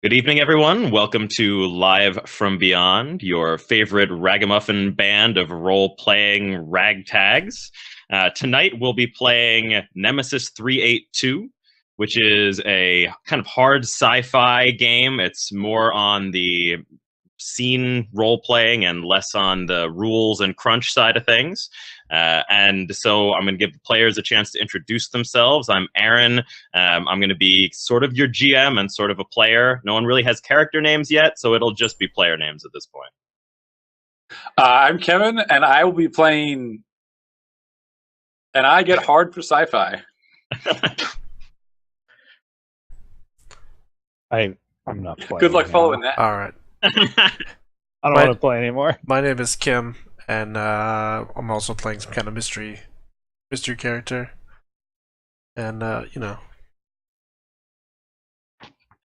Good evening, everyone. Welcome to Live from Beyond, your favorite ragamuffin band of role-playing ragtags. Tonight, we'll be playing Nemesis 382, which is a kind of hard sci-fi game. It's more on the scene role-playing and less on the rules and crunch side of things. And so I'm going to give the players a chance to introduce themselves. I'm Aaron. I'm going to be sort of your GM and sort of a player. No one really has character names yet, so it'll just be player names at this point. I'm Kevin, and I will be playing... And I get hard for sci-fi. I'm not playing. Good luck anymore. following that. All right. I don't want to play anymore. My name is Kim, and I'm also playing some kind of mystery character. And Hello,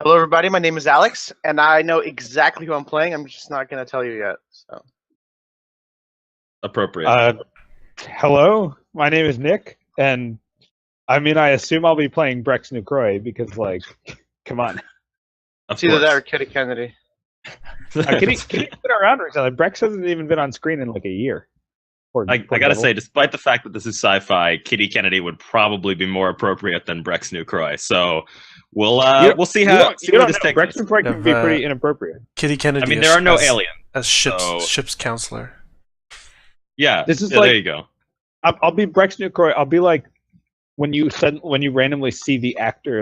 everybody. My name is Alex, and I know exactly who I'm playing. I'm just not going to tell you yet. So, Appropriate. Hello, my name is Nick, and I assume I'll be playing Brex Nucroy because, come on. it's either that or Kitty Kennedy. Kitty's been around recently. Brex hasn't even been on screen in a year. I gotta say, despite the fact that this is sci-fi, Kitty Kennedy would probably be more appropriate than Brex Nucroy. So we'll see how this takes. Brex Nucroy can be pretty inappropriate. Kitty Kennedy. There are no aliens as ship's counselor. Yeah, this is there you go. I'll be Brex Nucroy. I'll be like when you randomly see the actor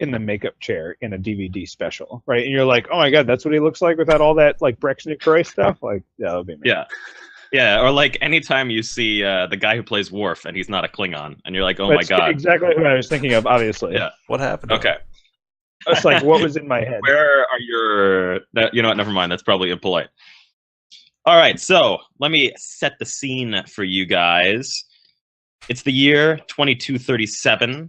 in the makeup chair in a DVD special, right? And you're like, oh my god, that's what he looks like without all that Brex Nucroy stuff. Yeah, that'll be me. Yeah, or anytime you see the guy who plays Worf and he's not a Klingon, and you're like, oh my god, exactly who I was thinking of. Obviously, yeah. What happened? Okay, that's what was in my head. Where are your? You know what? Never mind. That's probably impolite. All right, so let me set the scene for you guys. It's the year 2237.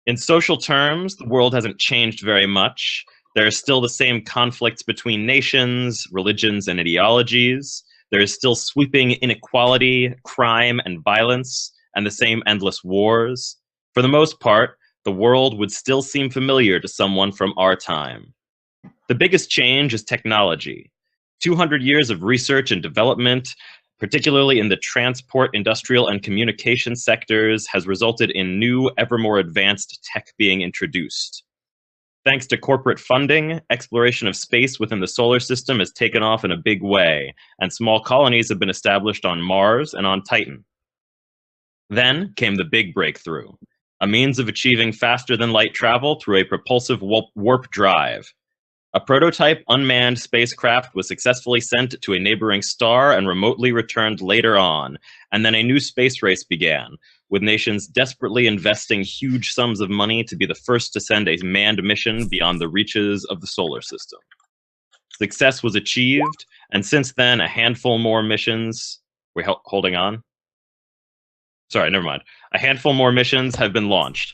In social terms, the world hasn't changed very much. There are still the same conflicts between nations, religions, and ideologies. There is still sweeping inequality, crime, and violence, and the same endless wars. For the most part, the world would still seem familiar to someone from our time. The biggest change is technology. 200 years of research and development, particularly in the transport, industrial, and communication sectors, has resulted in new, ever more advanced tech being introduced. Thanks to corporate funding, exploration of space within the solar system has taken off in a big way, and small colonies have been established on Mars and on Titan. Then came the big breakthrough, a means of achieving faster-than-light travel through a propulsive warp drive. A prototype unmanned spacecraft was successfully sent to a neighboring star and remotely returned later on, and then a new space race began, with nations desperately investing huge sums of money to be the first to send a manned mission beyond the reaches of the solar system. Success was achieved, and since then, a handful more missions... Wait, holding on? Sorry, never mind. A handful more missions have been launched.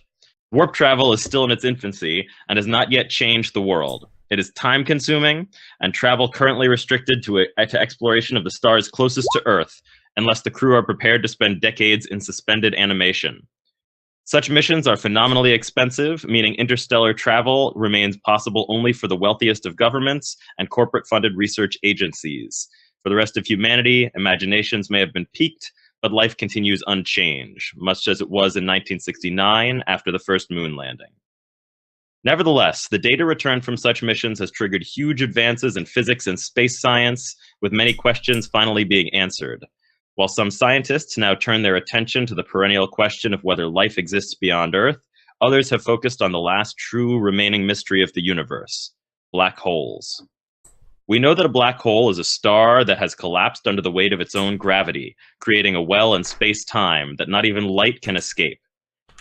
Warp travel is still in its infancy and has not yet changed the world. It is time-consuming, and travel currently restricted to exploration of the stars closest to Earth, unless the crew are prepared to spend decades in suspended animation. Such missions are phenomenally expensive, meaning interstellar travel remains possible only for the wealthiest of governments and corporate-funded research agencies. For the rest of humanity, imaginations may have been piqued, but life continues unchanged, much as it was in 1969 after the first moon landing. Nevertheless, the data returned from such missions has triggered huge advances in physics and space science, with many questions finally being answered. While some scientists now turn their attention to the perennial question of whether life exists beyond Earth, others have focused on the last true remaining mystery of the universe: black holes. We know that a black hole is a star that has collapsed under the weight of its own gravity, creating a well in space-time that not even light can escape.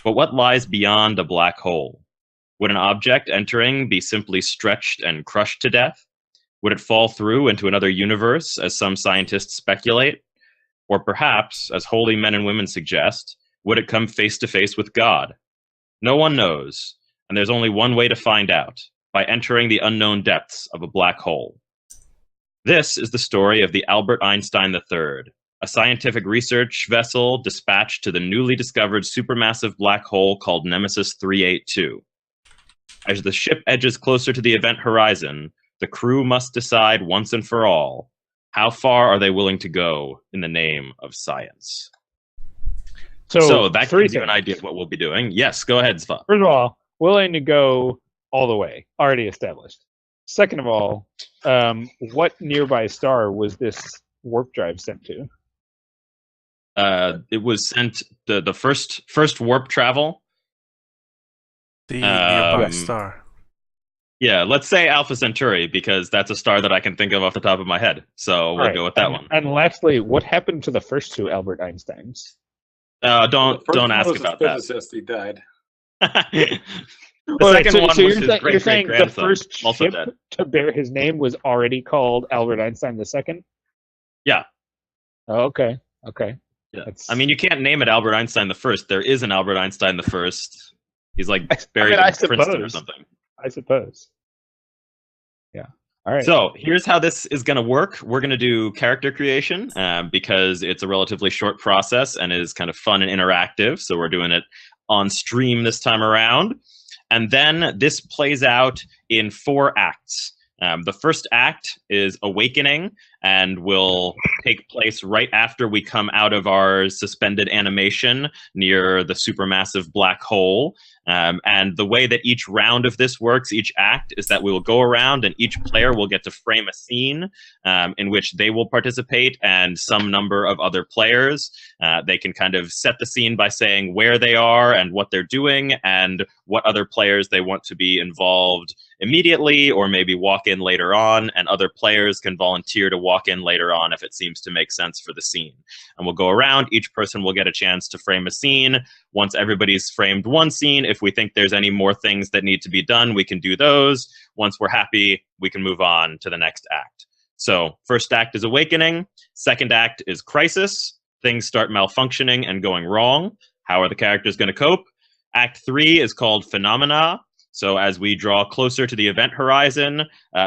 But what lies beyond a black hole? Would an object entering be simply stretched and crushed to death? Would it fall through into another universe, as some scientists speculate? Or perhaps, as holy men and women suggest, would it come face to face with God? No one knows, and there's only one way to find out: by entering the unknown depths of a black hole. This is the story of the Albert Einstein III, a scientific research vessel dispatched to the newly discovered supermassive black hole called Nemesis 382. As the ship edges closer to the event horizon, the crew must decide once and for all, how far are they willing to go in the name of science? So that gives you an idea of what we'll be doing. Yes, go ahead, Sva. First of all, willing to go all the way, already established. Second of all, what nearby star was this warp drive sent to? It was sent the first warp travel. The nearby star. Yeah, let's say Alpha Centauri, because that's a star that I can think of off the top of my head. So we'll go with that one. And lastly, what happened to the first two Albert Einsteins? Don't ask about that. Physicist, he died. The second one was his you're saying the grandson, first also ship dead. to bear his name was already called Albert Einstein II? Yeah. Oh, okay. Okay. Yeah. I mean, you can't name it Albert Einstein the First. There is an Albert Einstein the First. He's like buried in Princeton or something. I suppose. Yeah. All right. So here's how this is going to work. We're going to do character creation because it's a relatively short process and is kind of fun and interactive. So we're doing it on stream this time around. And then this plays out in 4 acts. The first act is Awakening and will take place right after we come out of our suspended animation near the supermassive black hole. And the way that each round of this works, each act, is that we will go around and each player will get to frame a scene in which they will participate and some number of other players. They can kind of set the scene by saying where they are and what they're doing and what other players they want to be involved immediately or maybe walk in later on, and other players can volunteer to walk in later on if it seems to make sense for the scene. And we'll go around, each person will get a chance to frame a scene. Once everybody's framed one scene, if we think there's any more things that need to be done, we can do those. Once we're happy, we can move on to the next act. So first act is Awakening, second act is Crisis. Things start malfunctioning and going wrong. How are the characters going to cope? Act 3 is called Phenomena. So as we draw closer to the event horizon,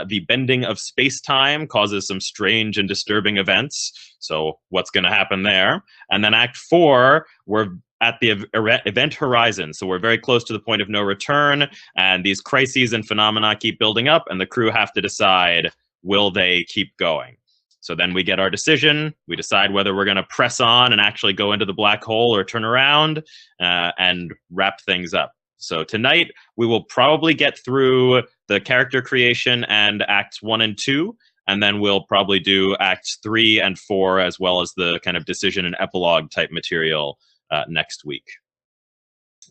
the bending of space-time causes some strange and disturbing events. So what's going to happen there? And then Act 4, we're at the event horizon. So we're very close to the point of no return, and these crises and phenomena keep building up, and the crew have to decide, will they keep going? So then we get our decision. We decide whether we're going to press on and actually go into the black hole or turn around and wrap things up. So tonight, we will probably get through the character creation and Acts 1 and 2, and then we'll probably do Acts 3 and 4, as well as the kind of decision and epilogue type material next week.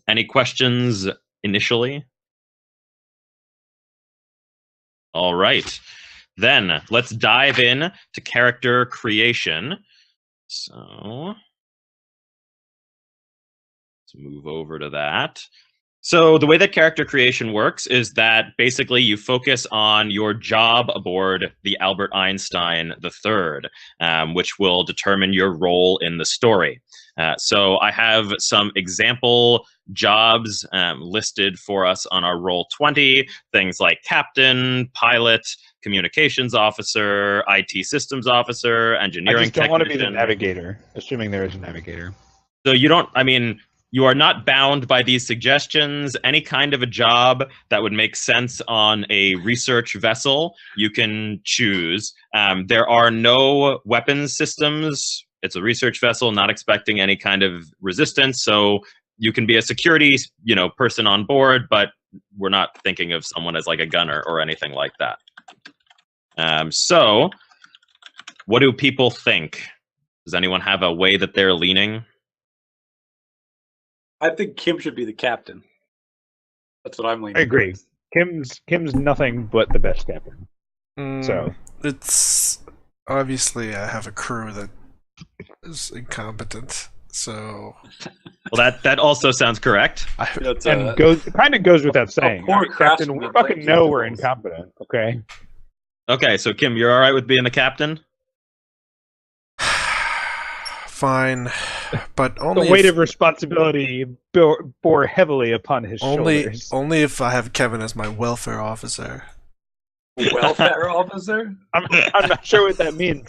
Any questions initially? All right. Then let's dive in to character creation. So let's move over to that. So the way that character creation works is that basically you focus on your job aboard the Albert Einstein III, which will determine your role in the story. So I have some example jobs listed for us on our roll 20, things like captain, pilot, communications officer, IT systems officer, engineering I just don't want to be the technician. navigator, assuming there is a navigator. So you don't, I mean, you are not bound by these suggestions. Any kind of a job that would make sense on a research vessel, you can choose. There are no weapons systems. It's a research vessel, not expecting any kind of resistance. So you can be a security, person on board, but we're not thinking of someone as like a gunner or anything like that. So what do people think? Does anyone have a way that they're leaning? I think Kim should be the captain. That's what I'm leaning. I agree. Kim's nothing but the best captain. So it's obviously I have a crew that is incompetent. So well, that also sounds correct. And kind of goes without saying. Poor Captain, we fucking know we're incompetent. Okay. Okay, so Kim, you're all right with being the captain? Fine, but only the weight of responsibility bore heavily upon his shoulders. Only if I have Kevin as my welfare officer. Welfare officer? I'm not sure what that means.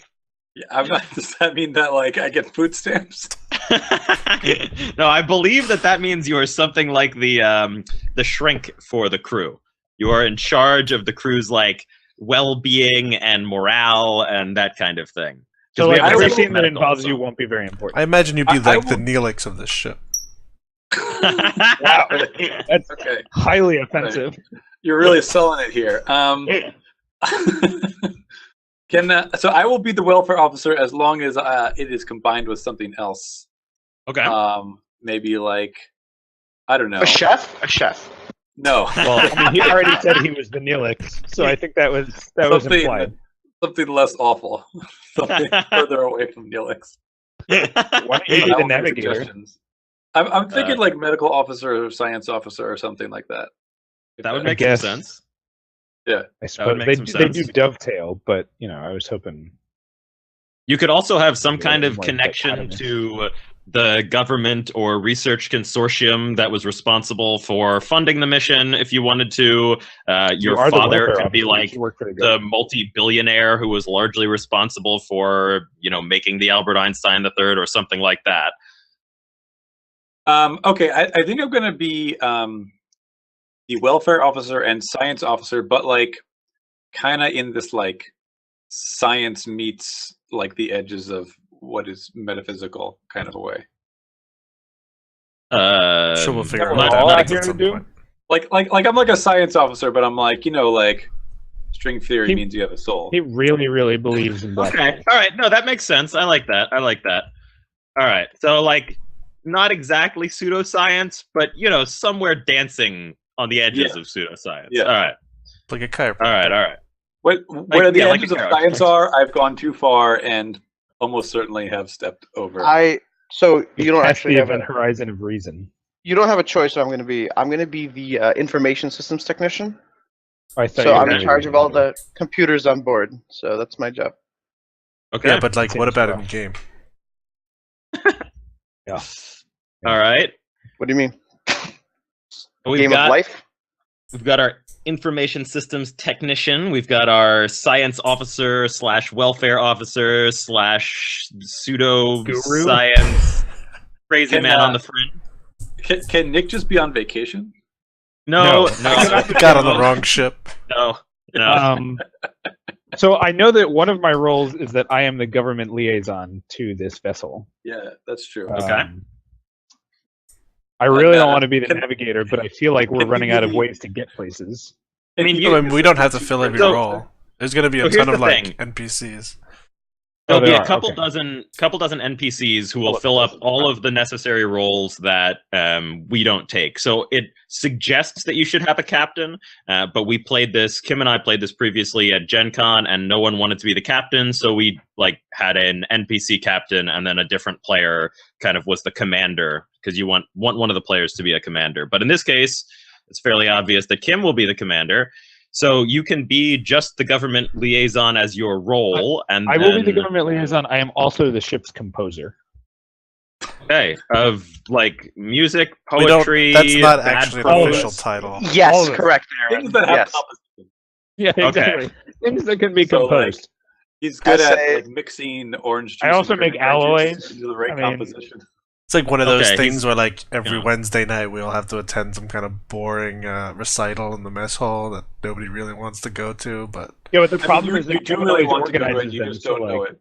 Yeah, does that mean that I get food stamps? No, I believe that means you are something like the shrink for the crew. You are in charge of the crew's like well-being and morale and that kind of thing. 'Cause So we like have a every separate scene that medical, involves so- you won't be very I important. imagine you'd be I like the will- Neelix of this ship. Wow, that's Okay, highly offensive. you're really selling it here. So I will be the welfare officer as long as it is combined with something else. Okay. Maybe like I don't know. A chef? A chef. No. Well, I mean, he already said he was the Neelix, so I think that was Something- implied. Something less awful. Something further away from Neelix. Why don't you I be the will give navigator? suggestions. I'm thinking like medical officer or science officer or something like that. That would I make some guess. sense. I suppose make they some they do sense. dovetail, but I was hoping. You could also have some Yeah, kind of more connection dichotomous. to the government or research consortium that was responsible for funding the mission if you wanted to. You Your are the father welfare could be officer, like you work for the the government. multi-billionaire who was largely responsible for, making the Albert Einstein III or something like that. Okay, I think I'm going to be the welfare officer and science officer, but like kind of in this like science meets like the edges of what is metaphysical kind of a way. Sure, we'll figure we're out all that out here at to some do? point. Like I'm like a science officer, but I'm like like string theory He- means you have a soul. He really, really believes in black. Okay. All right. No, that makes sense. I like that. All right. So, like, not exactly pseudoscience, but, somewhere dancing on the edges Yeah. of pseudoscience. Yeah. All right. Like a chiropractor. All right. All right. Where the yeah, like edges a of character. science are, I've gone too far and almost certainly have stepped over. So you don't Past actually the have event a horizon of reason. you don't have a choice. So I'm going to be the information systems technician. Oh, I thought So you were I'm in gonna charge be of all the computers on board. So that's my job. Okay. Yeah, but like, Seems what about rough. in game? Yeah. All right. What do you mean? We've Game got of life? we've got our information systems technician. We've got our science officer / welfare officer / pseudo Guru? science crazy Can, man on the fringe. Can Nick just be on vacation? No. Got on the wrong ship. No. So I know that one of my roles is that I am the government liaison to this vessel. Yeah, that's true. Okay. I really don't want to be the Can- navigator, but I feel like we're can running you out of be- ways to get places. I mean, I mean, we don't have to fill every So- role. There's going to be a so here's ton of the like thing. NPCs. There'll they be a are, couple okay. dozen NPCs who will Couple fill up dozen, all right. of the necessary roles that we don't take. So it suggests that you should have a captain, but Kim and I played this previously at Gen Con, and no one wanted to be the captain, so we had an NPC captain, and then a different player kind of was the commander, because you want one of the players to be a commander. But in this case, it's fairly obvious that Kim will be the commander. So you can be just the government liaison as your role, and I will be the then- government liaison. I am also the ship's composer. Okay, of like music, We don't, poetry. that's not bad actually an prose. official title. All Yes, of it. correct, Aaron. Things that have Yes. composition. Yeah, Okay. exactly. Things that can be So, like, composed. He's good at Essay. like mixing orange juice. I also and make cranberry juice alloys. into the right I mean- composition. It's like one of those Okay, things he's- where like every yeah. Wednesday night we'll have to attend some kind of boring recital in the mess hall that nobody really wants to go to, but Yeah, but the I mean, problem you, is you that do Kevin really always want to do it, organizes you them, just so, don't know like, it.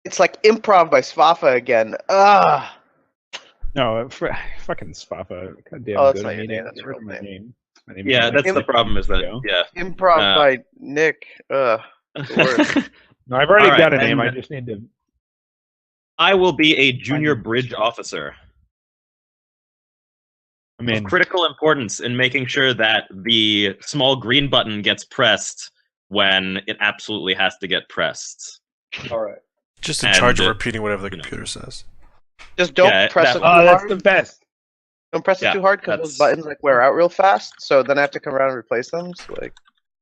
It's like improv by Svafa again. Ugh. No, fucking Svafa. Goddamn Oh, that's good not your meaning. name, that's your Never real my name. My name Yeah, is that's Mike. the problem. Is that yeah. Improv Uh, by Nick. Ugh. The No, I've already All got right, a name. and- I just need to. I will be a junior bridge officer. I mean, Of critical importance in making sure that the small green button gets pressed when it absolutely has to get pressed. All right. just in And, charge of repeating whatever the you know. computer says. Just don't Yeah, press that- it too oh, that's hard. the best. Don't press it Yeah, too hard because that's- those buttons like wear out real fast. So then I have to come around and replace them. So, like,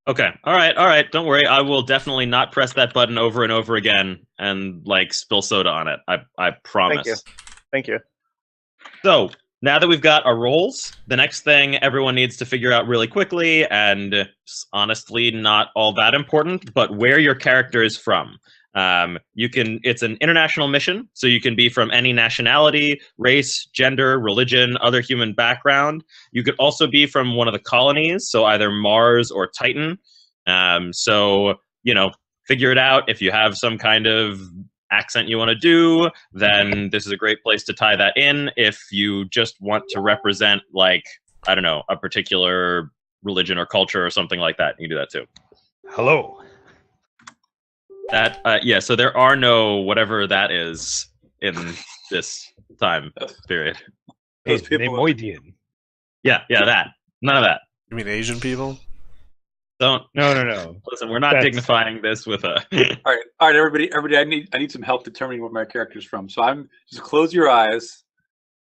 Okay. All right. Don't worry. I will definitely not press that button over and over again and like spill soda on it. I promise. you. Thank you. So now that we've got our roles, the next thing everyone needs to figure out really quickly, and honestly not all that important, but where your character is from. It's an international mission, so you can be from any nationality, race, gender, religion, other human background. You could also be from one of the colonies, so either Mars or Titan. So, figure it out. If you have some kind of accent you want to do, then this is a great place to tie that in. If you just want to represent, like, I don't know, a particular religion or culture or something like that, you can do that too. Hello. So there are no whatever that is in this time period. Hey, Those people- Nemoidian. Yeah, that. None of that. You mean Asian people? Don't. No. Listen, we're not That's- dignifying this with a. All right, everybody. I need some help determining what my character's from. So I'm just close your eyes.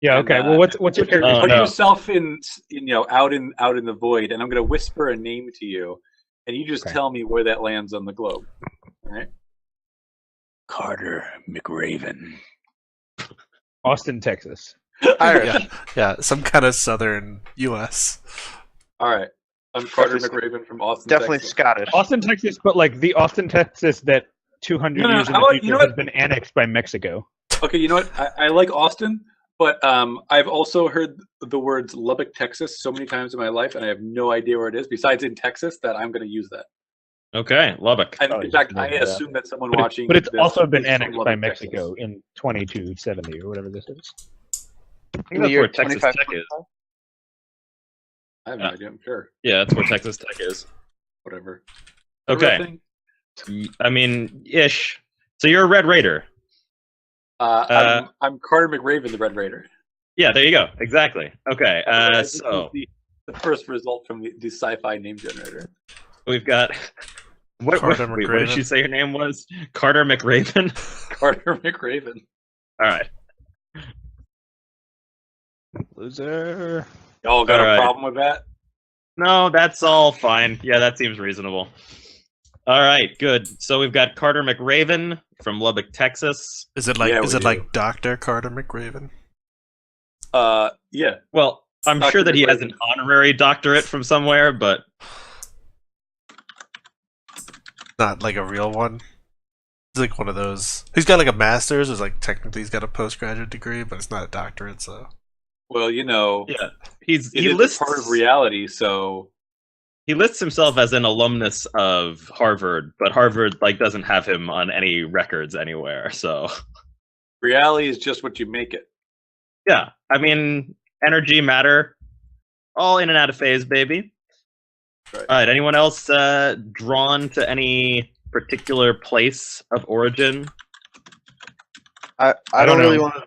Yeah. And, Okay. Well, what's your character? Oh, Put no. yourself in, out in the void, and I'm going to whisper a name to you, and you just Okay. tell me where that lands on the globe. All right. Carter McRaven. Austin, Texas. Irish. Yeah, some kind of southern U.S. All right. I'm Carter Definitely- McRaven from Austin, Definitely Texas. Scottish. Austin, Texas, but like the Austin, Texas that 200 No, years in how the about- you future know has what? been annexed by Mexico. Okay, you know what? I like Austin, but I've also heard the words Lubbock, Texas so many times in my life, and I have no idea where it is, besides in Texas, that I'm going to use that. Okay, Lubbock. And Oh, in you fact, just I made that up. assume that someone watching But it's this also been is from annexed by Lubbock, Mexico Texas. in 2270 or whatever this is. I think In the that's year where Texas 25. Tech is. I have no idea. I'm sure. Yeah, that's where Texas Tech is. Whatever. Okay. Whatever thing. I mean, ish. So you're a Red Raider. I'm Carter McRaven, the Red Raider. Yeah, there you go. Exactly. Okay. This So is the first result from the sci-fi name generator. we've got. What Carter did McRaven. she say her name was? Carter McRaven. Carter McRaven. All right. Loser. Y'all got All a right. problem with that? No, that's all fine. Yeah, that seems reasonable. All right, good. So we've got Carter McRaven from Lubbock, Texas. Is it like Yeah, is we it do. like Dr. Carter McRaven? Yeah. Well, I'm Dr. sure that he has McRaven. an honorary doctorate from somewhere, but Not like a real one. It's like one of those. He's got like a master's, or like technically he's got a postgraduate degree, but it's not a doctorate. So Well, yeah, it is a part of reality, so he lists himself as an alumnus of Harvard, but Harvard doesn't have him on any records anywhere. So reality is just what you make it. yeah, I mean, energy, matter, all in and out of phase, baby. Right. All right, anyone else drawn to any particular place of origin? I I don't don't really know. want to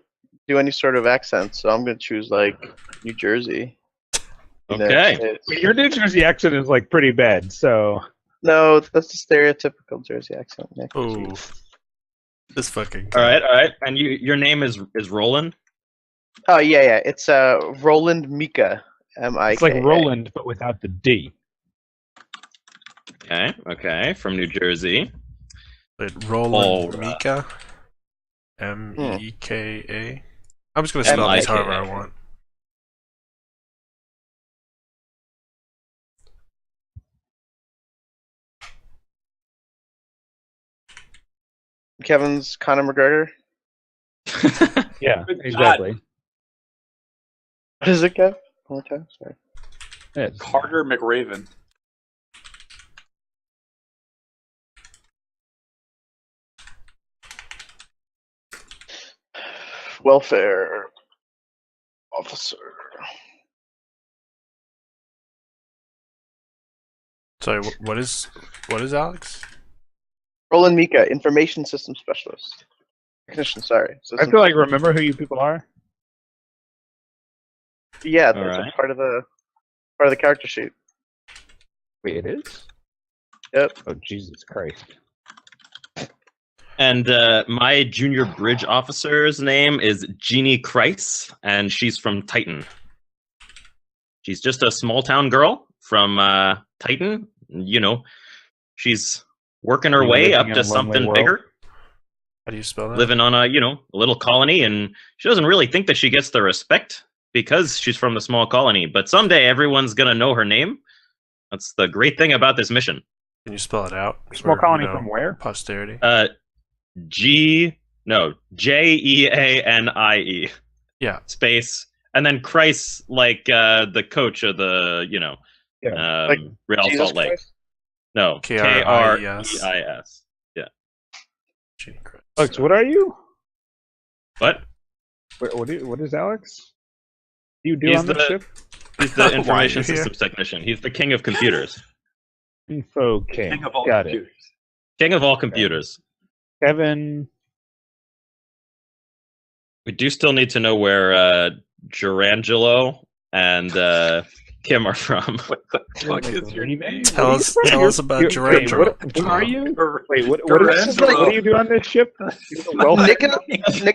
do any sort of accent, so I'm going to choose like New Jersey. United Okay. States. But your New Jersey accent is like pretty bad, so No, that's the stereotypical Jersey accent, Nick. oh, this fucking All guy. right. And your name is Roland? Oh yeah. It's Roland Mika. M-I-K-A. it's like Roland but without the D. Okay, from New Jersey. Wait, Roland Alright. Mika. Meka. I'm just gonna spell these however I want. Kevin's Conor McGregor. Yeah, Good God. exactly. What is it, Kev? One more time. Sorry. It's- Carter McRaven. Welfare officer. Sorry, what is Alex? Roland Mika, information system specialist. Technician, sorry. I feel like remember who you people are. Yeah, that's Alright. a part of the character sheet. Wait, it is? Yep. Oh Jesus Christ. And my junior bridge officer's name is Jeannie Kreis, and she's from Titan. She's just a small town girl from Titan. You know, she's working her Living way up in to a lonely something world. bigger, How do you spell that? living on a little colony, and she doesn't really think that she gets the respect because she's from the small colony. But someday everyone's gonna know her name. That's the great thing about this mission. Can you spell it out? Small For, colony from where? Posterity. Jeanie. Yeah. Space, and then Christ, like the coach of the Like Real Jesus Salt Lake. Christ? No, K-R-I-E-S. K-R-E-I-S. Gee, Christ. Alex, what are you? What? What is Alex? Do you do He's on the the- ship? He's the Why are information you here? systems technician. He's the king of computers. Info King. King of all Got it. computers. King of all computers. Kevin. We do still need to know where Gerangelo and Kim are from. What the fuck is your name? Tell us about Wait, Gerangelo. what are you? Gar- Wait, what Garangelo. do you do on this ship? Well, Nick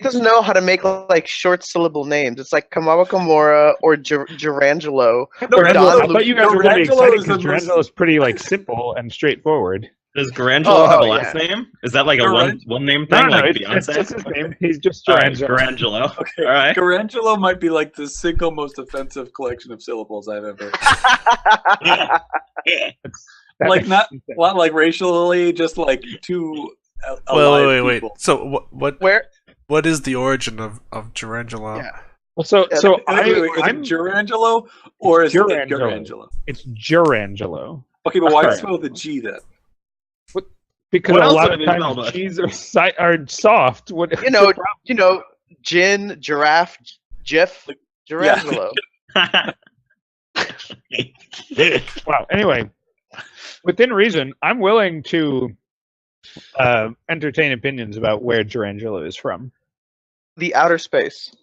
doesn't know how to make like short syllable names. It's like Kamawa Kamora or Gerangelo. Or I Don thought you guys were going to be Garangelo excited is the because most- Gerangelo is pretty like simple and straightforward. Does Garangelo have a Oh, last name? Is that like a Garang- one name thing, No, like it's Beyonce? just his name. He's just All right, Gerangelo. Garangelo. Okay, All right. Garangelo might be like the single most offensive collection of syllables I've ever. That Like, makes not- sense. Not like racially, just like two Wait, alive wait. people. So Where? what is the origin of Gerangelo? Yeah. Well, so Wait, is I'm it Gerangelo or is it Gerangelo. Garangelo? it's Gerangelo Okay, but why Alright. spell the G then? because What a else lot would of it be spelled times with? cheese are soft. What You know, gin, giraffe, GIF, Gerangelo. Wow. Anyway, within reason, I'm willing to entertain opinions about where Gerangelo is from. The outer space.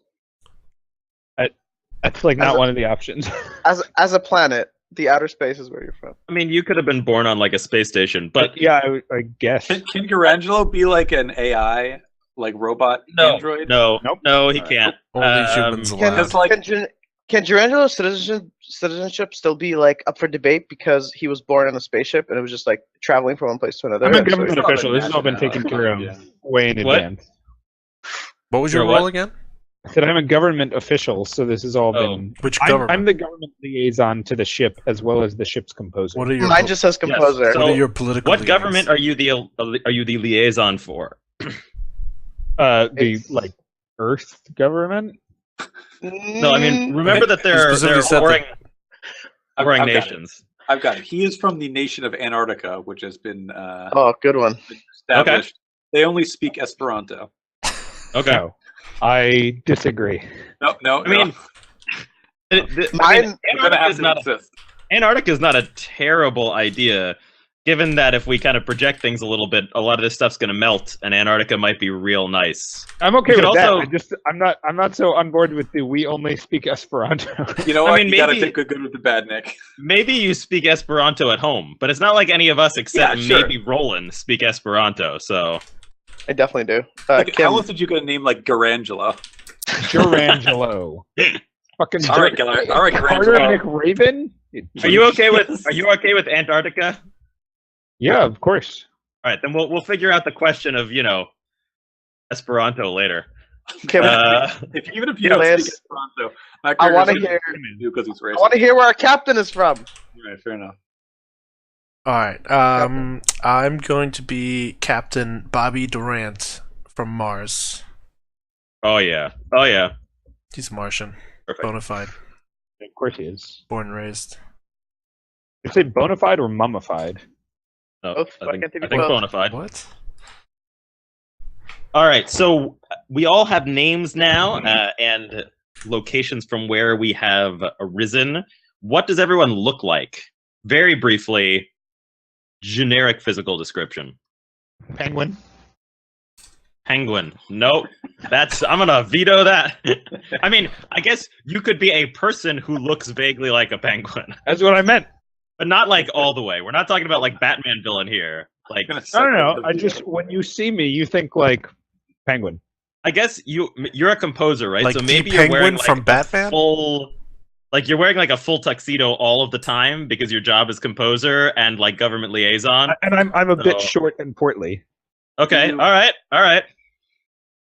That's like As not a- one of the options. As a planet, the outer space is where you're from. I mean, you could have been born on like a space station, but yeah, I guess. Can Garangelo be like an AI, like robot android? no, Nope. no, he Alright. can't. Only humans Can, allowed. Because like can Gerangelo's citizenship still be like up for debate because he was born on a spaceship and it was just like traveling from one place to another? I'm a and so government he's- official. This has all been taken care of way in What? advance. What was You're your what? role again? I said I'm a government official, so this has all Oh. been. Which I'm government? the government liaison to the ship as well as the ship's composer. What are your Mine just says composer. so- what are your political? What leanings? government are you the liaison for? The It's- like Earth government. No, I mean remember that they're specifically said warring I've got it. nations. I've got it. He is from the nation of Antarctica, which has been Oh, good one. established. They only speak Esperanto. Okay. No, I disagree. No. I mean, I Mine- mean, I'm gonna have to not insist. Antarctica is not a terrible idea, given that if we kind of project things a little bit, a lot of this stuff's going to melt, and Antarctica might be real nice. I'm okay You with could that. I'm not so on board with the we only speak Esperanto. You know I what? mean, You gotta maybe- take the good with the bad, Nick. Maybe you speak Esperanto at home, but it's not like any of us except Yeah, sure. maybe Roland speak Esperanto. So I definitely do. Like, Kim, how else did you get a name like Garangelo? Gerangelo. Fucking All right, Carter Garangelo. McRaven. are you okay with Antarctica? Yeah, of course. All right, then we'll figure out the question of Esperanto later. Kim, Even if you Yeah, don't Lance, speak Esperanto, my I want to character's hear. you because he's I racist. want to hear where our captain is from. Right, fair enough. All right. I'm going to be Captain Bobby Durant from Mars. Oh yeah. He's Martian, Perfect. bona fide, Of course he is. born and raised. You say bona fide or mummified? No, Both. I Why think, can't they be I think both? bona fide. What? All right, so we all have names now and locations from where we have arisen. What does everyone look like? Very briefly, generic physical description. Penguin. Penguin. Nope. I'm gonna veto that. I mean, I guess you could be a person who looks vaguely like a penguin, That's what I meant. but not like all the way. We're not talking about like Batman villain here. Like, I'm gonna I don't know. suck I the just video. when you see me, you think like penguin. I guess you're a composer, right? Like so the maybe you're Penguin wearing like from Batman? full, like you're wearing like a full tuxedo all of the time because your job is composer and like government liaison. And I'm a bit So- short and portly. Okay, You- all right.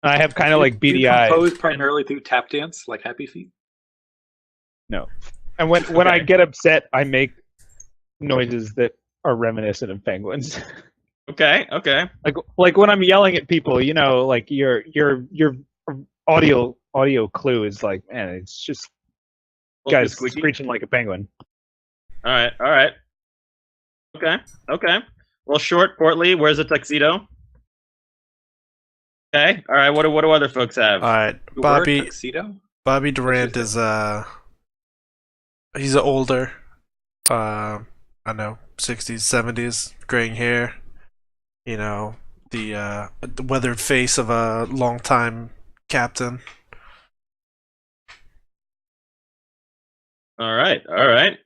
I have kind of like Do you beady eyes. compose primarily through tap dance, like Happy Feet. And when I Okay. get upset, I make noises that are reminiscent of penguins. Okay, okay. Like when I'm yelling at people, you know, like your audio clue is like, man, it's just Little too guys squeaky. screeching like a penguin. All right, all right. Okay, okay. Well, short, portly. Where's the tuxedo? Okay, all right. What do other folks have? All right, The word Bobby tuxedo? Durant is he's older. I don't know, 60s, 70s, graying hair. You know, the weathered face of a longtime captain. All right, all right.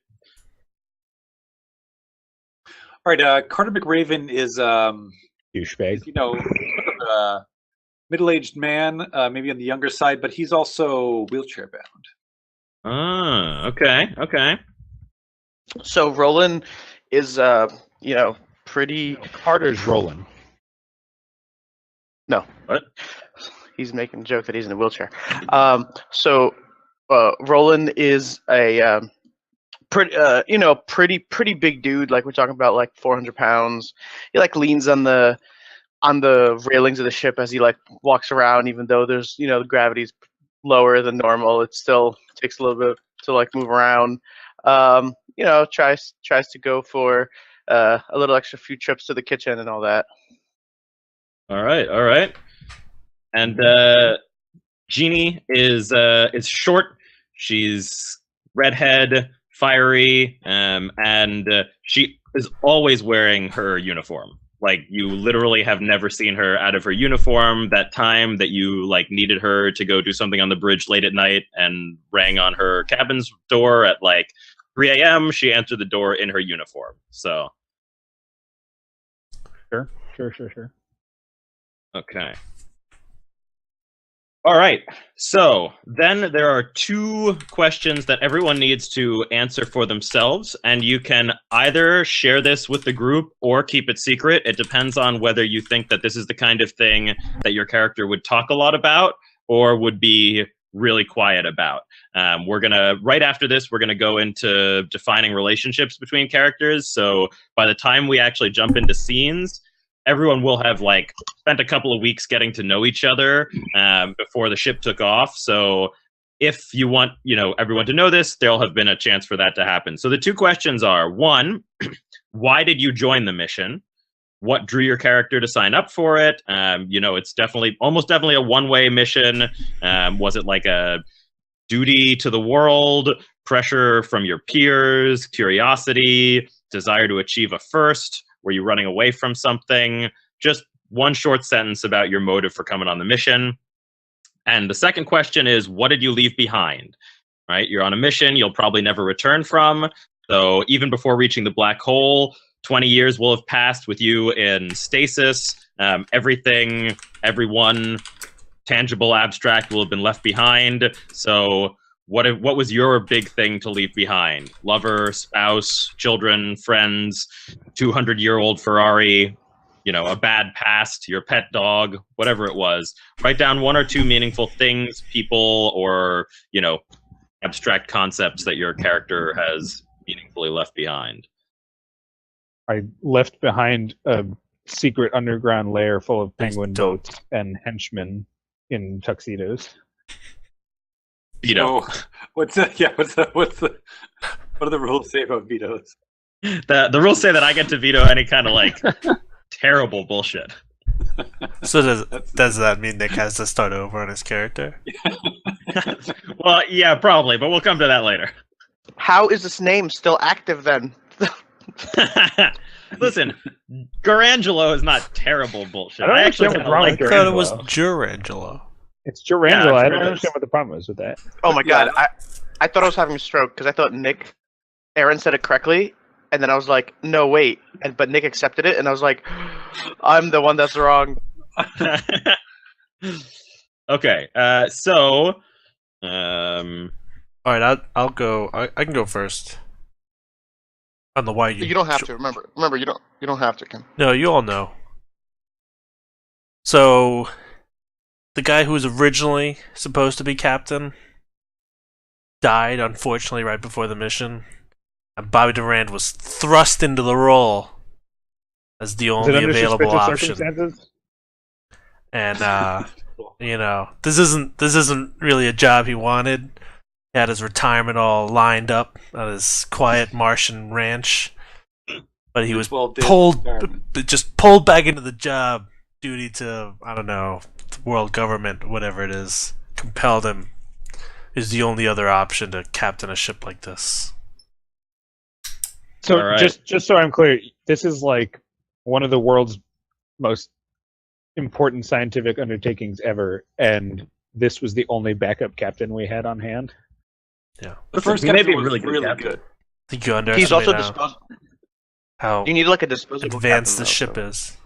All right, Carter McRaven is Douchebag. you know, sort of a middle-aged man, maybe on the younger side, but he's also wheelchair bound. Ah, okay, okay. So Roland is, you know, pretty. Carter's rolling. No. What? He's making a joke that he's in a wheelchair. So Roland is a pretty, you know, pretty big dude. Like we're talking about, like 400 pounds. He like leans on the railings of the ship as he like walks around. Even though there's, you know, the gravity's lower than normal, it still takes a little bit to like move around. You know, tries to go for a little extra few trips to the kitchen and all that. All right, all right. And Jeannie is short. She's redhead, fiery, and she is always wearing her uniform. Like you literally have never seen her out of her uniform. That time that you like needed her to go do something on the bridge late at night and rang on her cabin's door at like 3 a.m., she answered the door in her uniform. So Sure. okay. All right. So then there are two questions that everyone needs to answer for themselves, and you can either share this with the group or keep it secret. It depends on whether you think that this is the kind of thing that your character would talk a lot about or would be really quiet about. Right after this, we're gonna go into defining relationships between characters. So by the time we actually jump into scenes, everyone will have like spent a couple of weeks getting to know each other before the ship took off. So if you want, you know, everyone to know this, there'll have been a chance for that to happen. So the two questions are: one, why did you join the mission? What drew your character to sign up for it? You know, it's almost definitely a one-way mission. Was it like a duty to the world, pressure from your peers, curiosity, desire to achieve a first? Were you running away from something? Just one short sentence about your motive for coming on the mission. And the second question is, what did you leave behind? Right? You're on a mission you'll probably never return from. So even before reaching the black hole, 20 years will have passed with you in stasis. Everything, everyone, tangible, abstract will have been left behind. So what was your big thing to leave behind? Lover, spouse, children, friends, 200-year-old Ferrari, you know, a bad past, your pet dog, whatever it was. Write down one or two meaningful things, people, or, you know, abstract concepts that your character has meaningfully left behind. I left behind a secret underground lair full of penguin dope. boats and henchmen in tuxedos. Veto. So, what are the rules say about vetoes? The rules say that I get to veto any kind of like terrible bullshit. So does that mean Nick has to start over on his character? Well, yeah, probably, but we'll come to that later. How is this name still active then? Listen, Garangelo is not terrible bullshit. I don't actually understand what's kinda wrong like with I thought it was Garangelo. Durangelo. It's Durangelo. Yeah, I sure don't it is. understand what the problem is with that. Oh my god, I thought I was having a stroke because I thought Aaron said it correctly, and then I was like, no wait, but Nick accepted it, and I was like, I'm the one that's wrong. Okay, so All right, I'll go. I can go first. On the why You don't have to remember. Remember, you don't have to, Ken. No, you all know. So, the guy who was originally supposed to be captain died, unfortunately, right before the mission. And Bobby Durant was thrust into the role as the Is it only under available suspicious option. circumstances? And you know, this isn't really a job he wanted. He had his retirement all lined up at his quiet Martian ranch, but he was just pulled back into the job duty to, I don't know, the world government, whatever it is, compelled him. Is the only other option to captain a ship like this. So All right. just so I'm clear, this is like one of the world's most important scientific undertakings ever, and this was the only backup captain we had on hand. Yeah, The first He may captain be was really really good good. I think you He's underestimate also how, disposable. how You need like a disposable advanced captain, the though, ship so. is.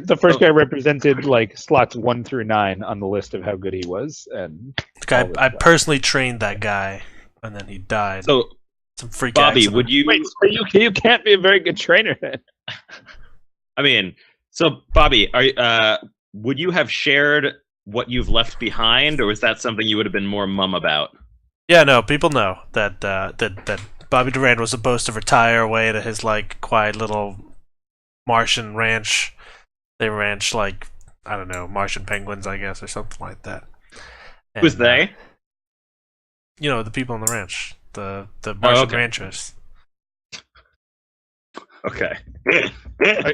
The first guy represented like slots 1 through 9 on the list of how good he was, and The guy, all this I stuff. personally trained that guy, and then he died. So, Some freak Bobby, accident. would you? Wait, so you can't be a very good trainer then? I mean, so Bobby, would you have shared what you've left behind, or is that something you would have been more mum about? Yeah, no, people know that that Bobby Durand was supposed to retire away to his like quiet little Martian ranch. They ranch like, I don't know, Martian penguins, I guess, or something like that. Who's And, they? You know, the people on the ranch, the Martian okay. ranchers. Okay.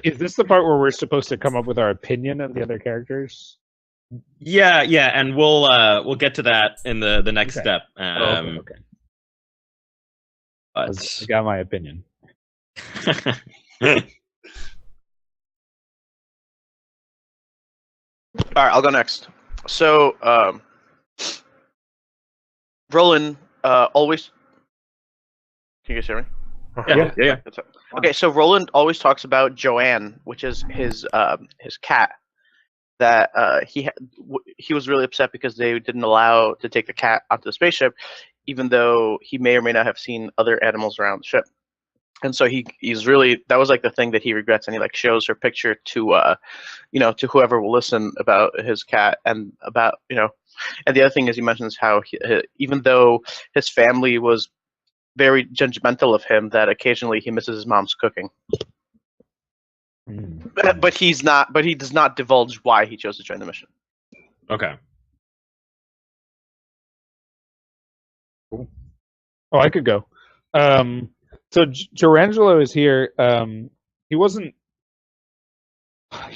Is this the part where we're supposed to come up with our opinion of the other characters? Yeah, and we'll get to that in the next Okay. step. Okay. I But got my opinion. All right, I'll go next. So, Roland always. Can you guys hear me? yeah. That's it. Okay, so Roland always talks about Joanne, which is his cat. That he was really upset because they didn't allow to take the cat onto the spaceship, even though he may or may not have seen other animals around the ship. And so he's really, that was like the thing that he regrets, and he like shows her picture to to whoever will listen about his cat, and about and the other thing is he mentions how even though his family was very judgmental of him, that occasionally he misses his mom's cooking. But he does not divulge why he chose to join the mission. Okay. Cool. Oh, I could go. So Gerangelo is here. He wasn't,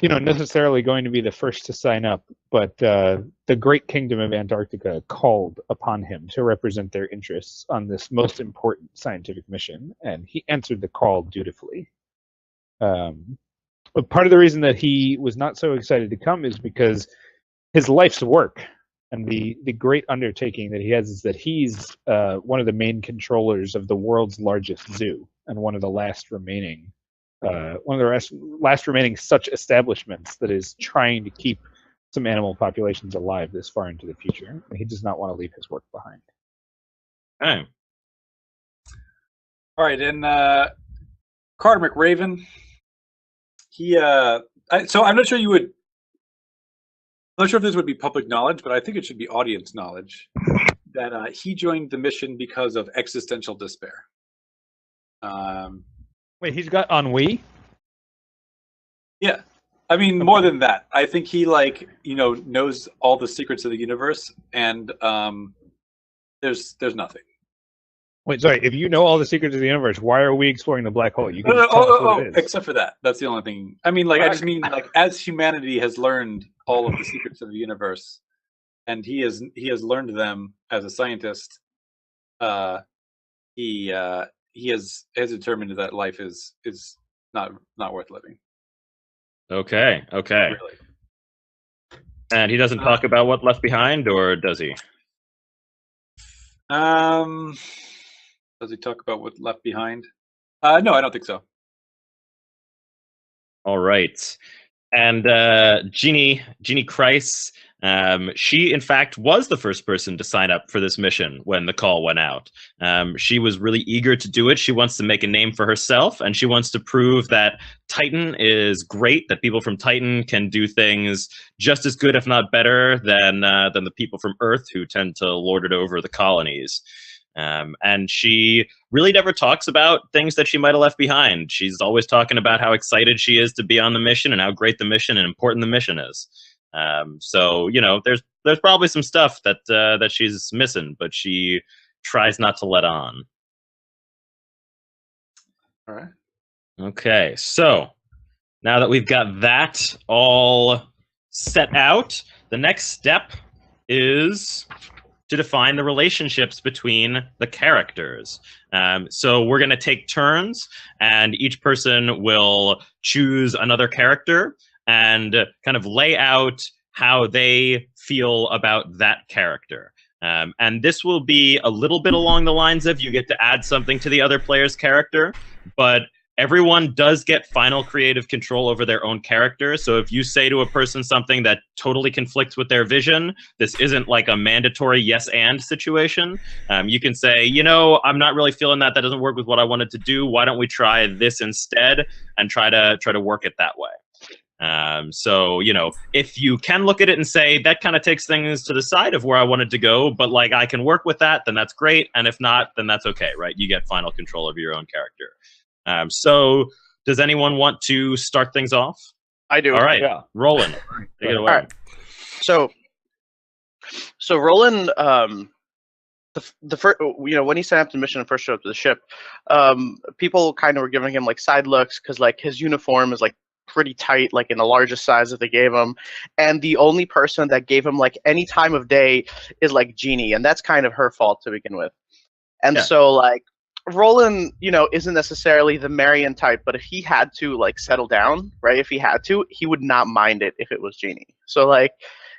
necessarily going to be the first to sign up, but the Great Kingdom of Antarctica called upon him to represent their interests on this most important scientific mission, and he answered the call dutifully. But part of the reason that he was not so excited to come is because his life's work and the great undertaking that he has is that he's one of the main controllers of the world's largest zoo, and one of the last remaining such establishments that is trying to keep some animal populations alive this far into the future. He does not want to leave his work behind. Okay. All right, and Carter McRaven. So I'm not sure you would. I'm not sure if this would be public knowledge, but I think it should be audience knowledge that he joined the mission because of existential despair. Wait, he's got ennui? Yeah, I mean more than that. I think he knows all the secrets of the universe, and there's nothing. Wait, sorry. If you know all the secrets of the universe, why are we exploring the black hole? You can just tell us what it is. Except for that. That's the only thing. I mean, I just mean as humanity has learned all of the secrets of the universe, and he has learned them as a scientist. He has determined that life is not worth living. Okay. Really. And he doesn't talk about what left behind, or does he? Does he talk about what left behind? No, I don't think so. All right. And Jeannie Kreis, she in fact was the first person to sign up for this mission when the call went out. She was really eager to do it. She wants to make a name for herself, and she wants to prove that Titan is great, that people from Titan can do things just as good, if not better, than the people from Earth who tend to lord it over the colonies. And she really never talks about things that she might have left behind. She's always talking about how excited she is to be on the mission and how great the mission and important the mission is. So there's probably some stuff that she's missing, but she tries not to let on. All right. Okay, so now that we've got that all set out, the next step is to define the relationships between the characters. So we're going to take turns, and each person will choose another character and kind of lay out how they feel about that character. And this will be a little bit along the lines of you get to add something to the other player's character, but everyone does get final creative control over their own character. So if you say to a person something that totally conflicts with their vision, this isn't like a mandatory yes and situation. You can say, I'm not really feeling that. That doesn't work with what I wanted to do. Why don't we try this instead and try to work it that way? So if you can look at it and say that kind of takes things to the side of where I wanted to go, but like I can work with that, then that's great. And if not, then that's okay, right? You get final control over your own character. So does anyone want to start things off? I do. All right, Yeah. Roland, take it away. All right. So Roland, the first, when he signed up to the mission and first showed up to the ship, people kind of were giving him like side looks because like his uniform is like pretty tight, like in the largest size that they gave him, and the only person that gave him like any time of day is like Jeannie, and that's kind of her fault to begin with. And so like Roland, isn't necessarily the Marion type, but if he had to like settle down, right? If he had to, he would not mind it if it was Jeannie. So like,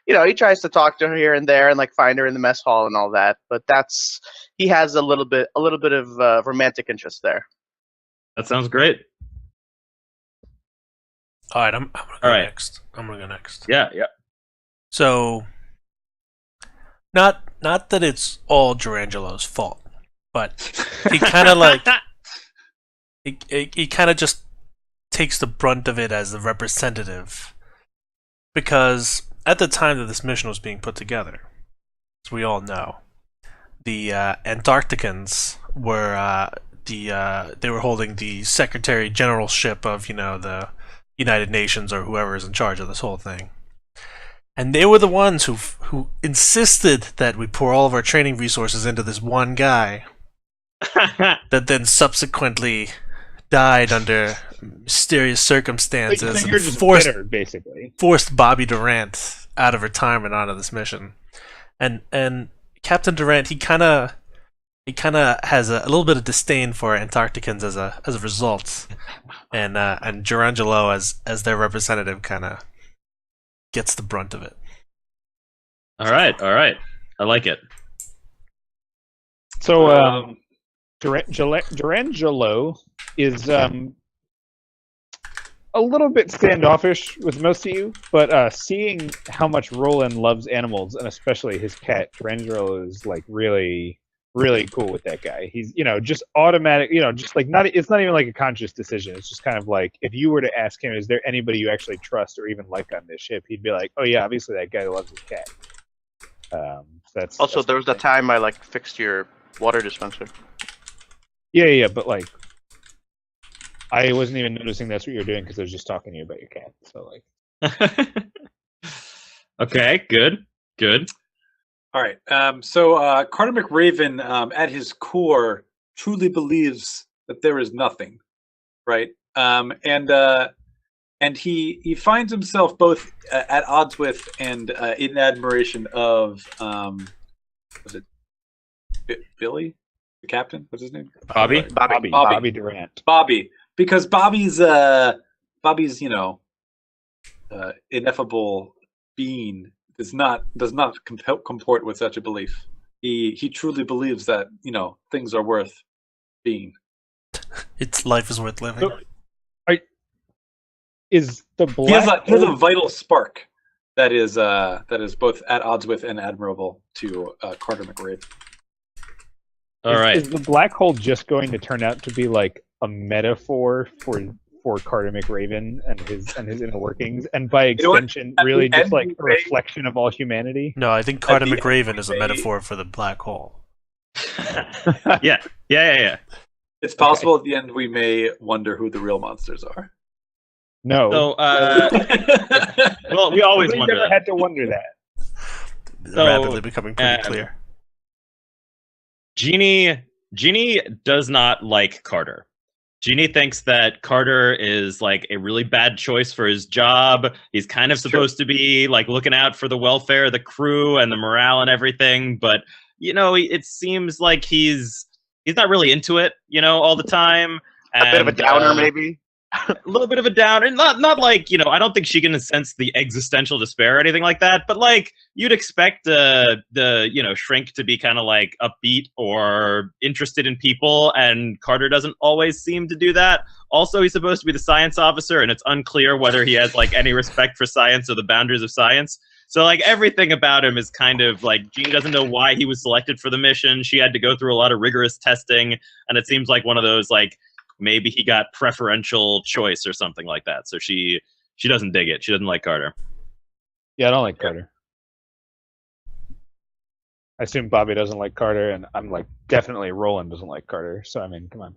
he tries to talk to her here and there and like find her in the mess hall and all that. But he has a little bit of romantic interest there. That sounds great. All right, I'm gonna go next. I'm gonna go next. Yeah. So, not that it's all Durangelo's fault, but he kind of like he kind of just takes the brunt of it as the representative, because at the time that this mission was being put together, as we all know, the Antarcticans were they were holding the Secretary Generalship of the United Nations or whoever is in charge of this whole thing. And they were the ones who insisted that we pour all of our training resources into this one guy that then subsequently died under mysterious circumstances You're just and bitter, basically. forced Bobby Durant out of retirement onto this mission. And Captain Durant, he kind of has a little bit of disdain for Antarcticans as a result, and Durangelo as their representative kind of gets the brunt of it. All right, I like it. So Durangelo is a little bit standoffish with most of you, but seeing how much Roland loves animals and especially his cat, Durangelo is like really cool with that guy. He's just automatic, just like it's not even like a conscious decision. It's just kind of like if you were to ask him, is there anybody you actually trust or even like on this ship, he'd be like, oh yeah, obviously that guy loves his cat. That's also there was that time I like fixed your water dispenser. Yeah, but like I wasn't even noticing that's what you were doing because I was just talking to you about your cat. So like Okay, good. All right. So Carter McRaven, at his core, truly believes that there is nothing, right? And he finds himself both at odds with and in admiration of was it Billy, the captain? What's his name? Bobby Durant. Bobby, because Bobby's ineffable being does not comport with such a belief. He truly believes that things are worth being. Its life is worth living. So, is the black? He has a vital spark that is both at odds with and admirable to Carter McRaven. All right. Is the black hole just going to turn out to be like a metaphor for Carter McRaven and his inner workings, and by extension, really just like a reflection of all humanity? No, I think Carter McRaven is a metaphor for the black hole. Yeah. It's possible at the end we may wonder who the real monsters are. No. So, well, we always Nobody's wonder ever that. had to wonder that. So, Rapidly becoming pretty um, clear. Jeannie does not like Carter. Jeannie thinks that Carter is like a really bad choice for his job. He's kind of supposed to be like looking out for the welfare of the crew and the morale and everything, but it seems like he's not really into it, all the time. A bit of a downer, maybe. A little bit of a downer, not like I don't think she can sense the existential despair or anything like that, but like you'd expect the shrink to be kind of like upbeat or interested in people, and Carter doesn't always seem to do that. Also, he's supposed to be the science officer, and it's unclear whether he has like any respect for science or the boundaries of science. So like everything about him is kind of like Jeannie doesn't know why he was selected for the mission. She had to go through a lot of rigorous testing, and it seems like one of those like maybe he got preferential choice or something like that. So she doesn't dig it. She doesn't like Carter. Yeah, I don't like Carter. I assume Bobby doesn't like Carter, and I'm like, definitely Roland doesn't like Carter. So, I mean, come on.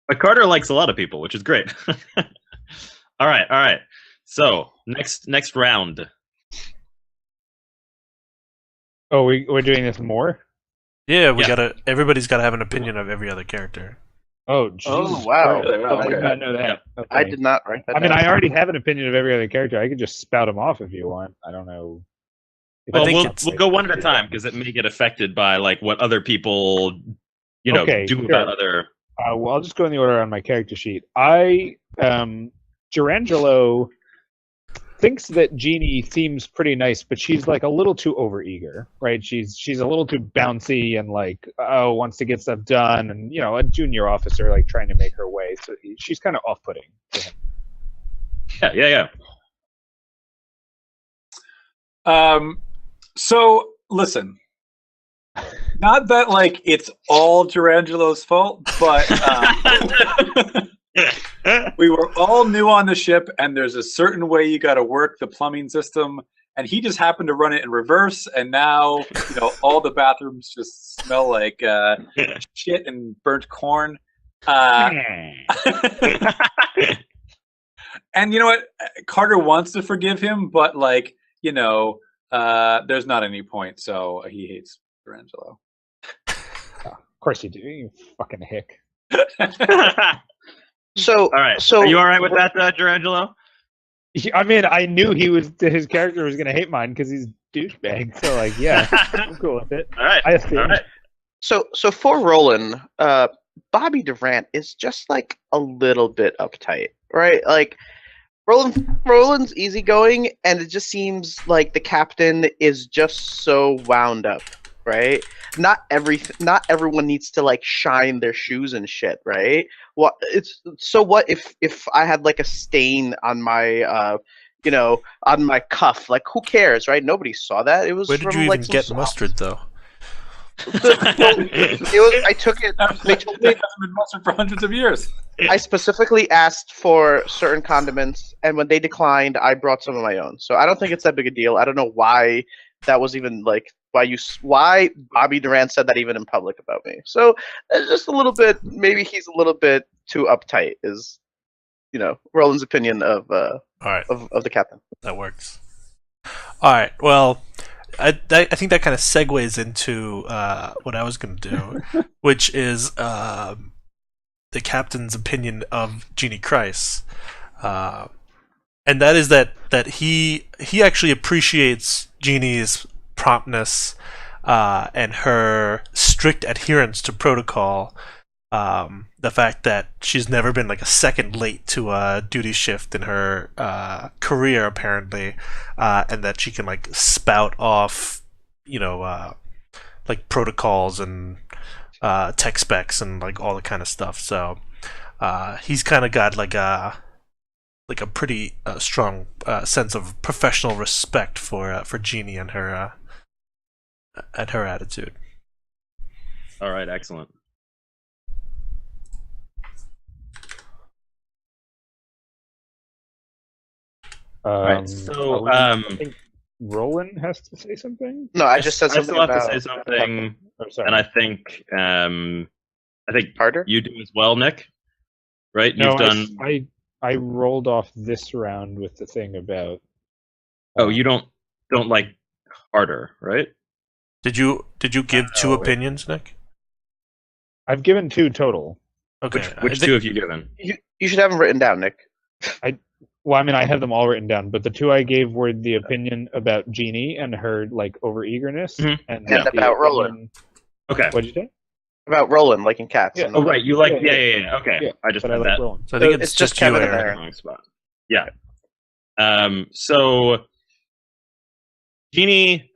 But Carter likes a lot of people, which is great. All right. So, next round. Oh, we're doing this more? Yeah, we Yeah. gotta. Everybody's gotta have an opinion of every other character. Oh, Jesus Oh, wow. Christ. I did Okay. not know that. Okay. I did not write that I mean, down. I already have an opinion of every other character. I could just spout them off if you want. I don't know. Well, think we'll it's- go one at a time because it may get affected by like what other people, Okay, do sure. about other. Well, I'll just go in the order on my character sheet. Durangelo thinks that Jeannie seems pretty nice, but she's like a little too overeager, right? She's a little too bouncy and like wants to get stuff done, and a junior officer like trying to make her way. So she's kind of off-putting to him. Yeah. So listen, not that like it's all Durangelo's fault, but we were all new on the ship, and there's a certain way you got to work the plumbing system, and he just happened to run it in reverse, and now all the bathrooms just smell like shit and burnt corn. And you know what? Carter wants to forgive him, but like there's not any point, so he hates Durangelo. Of course you do, you fucking hick. So, All right. so Are you all right with that, Durangelo? I mean, I knew his character was gonna hate mine because he's douchebag. So like, yeah, I'm cool with it. All right. I assume. All right. So for Roland, Bobby Durant is just like a little bit uptight, right? Like Roland's easygoing, and it just seems like the captain is just so wound up, right? Not everyone needs to like shine their shoes and shit, right? What if I had like a stain on my on my cuff? Like, who cares, right? Nobody saw that. It was Where did from, you even like, some get sauce. mustard, though? I took it. They told me It hasn't been mustard for hundreds of years. I specifically asked for certain condiments, and when they declined, I brought some of my own. So I don't think it's that big a deal. I don't know why that was even like why Bobby Durant said that even in public about me. So it's just a little bit. Maybe he's a little bit too uptight. Is Roland's opinion of All right, of the captain. that works. All right, well, I think that kind of segues into what I was going to do, which is the captain's opinion of Jeannie Christ, and that is that he actually appreciates Jeannie's promptness and her strict adherence to protocol. The fact that she's never been like a second late to a duty shift in her career, apparently, and that she can like spout off, like protocols and tech specs and like all the kind of stuff. So he's kind of got like a pretty strong sense of professional respect for Jeannie and her attitude. All right. Excellent. Right. So, I think Roland has to say something. No, I just said I something still have about. to say something, Oh, sorry. and I think Carter? you do as well, Nick. Right? No, You've done. I rolled off this round with the thing about. Oh, you don't like Carter, right? Did you give two No. opinions, Nick? I've given 2 total. Okay. Which two have you given? You should have them written down, Nick. Well, I mean, I have them all written down, but the 2 I gave were the opinion about Jeannie and her like overeagerness, Mhm. and And the about Roland. opinion- Okay. What'd you say? About Roland, like in Cats. Yeah. and Oh, all that. right. You like? Yeah, Yeah. Okay. Yeah, I just But I read like that. Roland. So I think So it's it's just just you, Kevin and Aaron. Aaron. Wrong spot. Yeah. So Jeannie,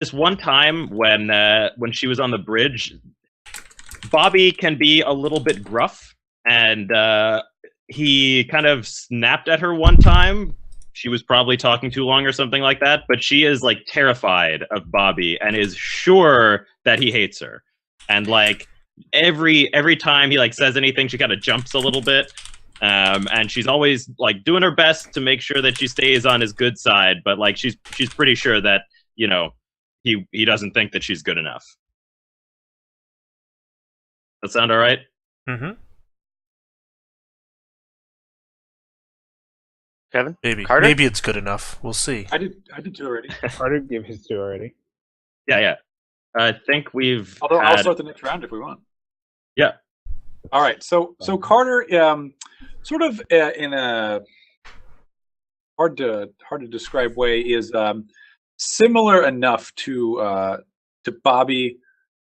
this one time when she was on the bridge, Bobby can be a little bit gruff, and he kind of snapped at her one time. She was probably talking too long or something like that, but she is like terrified of Bobby and is sure that he hates her. And like every time he like says anything, she kind of jumps a little bit. And she's always like doing her best to make sure that she stays on his good side, but like she's pretty sure that, you know, he doesn't think that she's good enough. That sound all right? Mm-hmm. Kevin? Maybe. Carter? Maybe it's good enough. We'll see. I did 2 already. Carter gave his 2 already. Yeah. I think we've Although I'll had... start the next round if we want. Yeah. All right. So Carter, sort of in a hard to describe way, is similar enough to Bobby,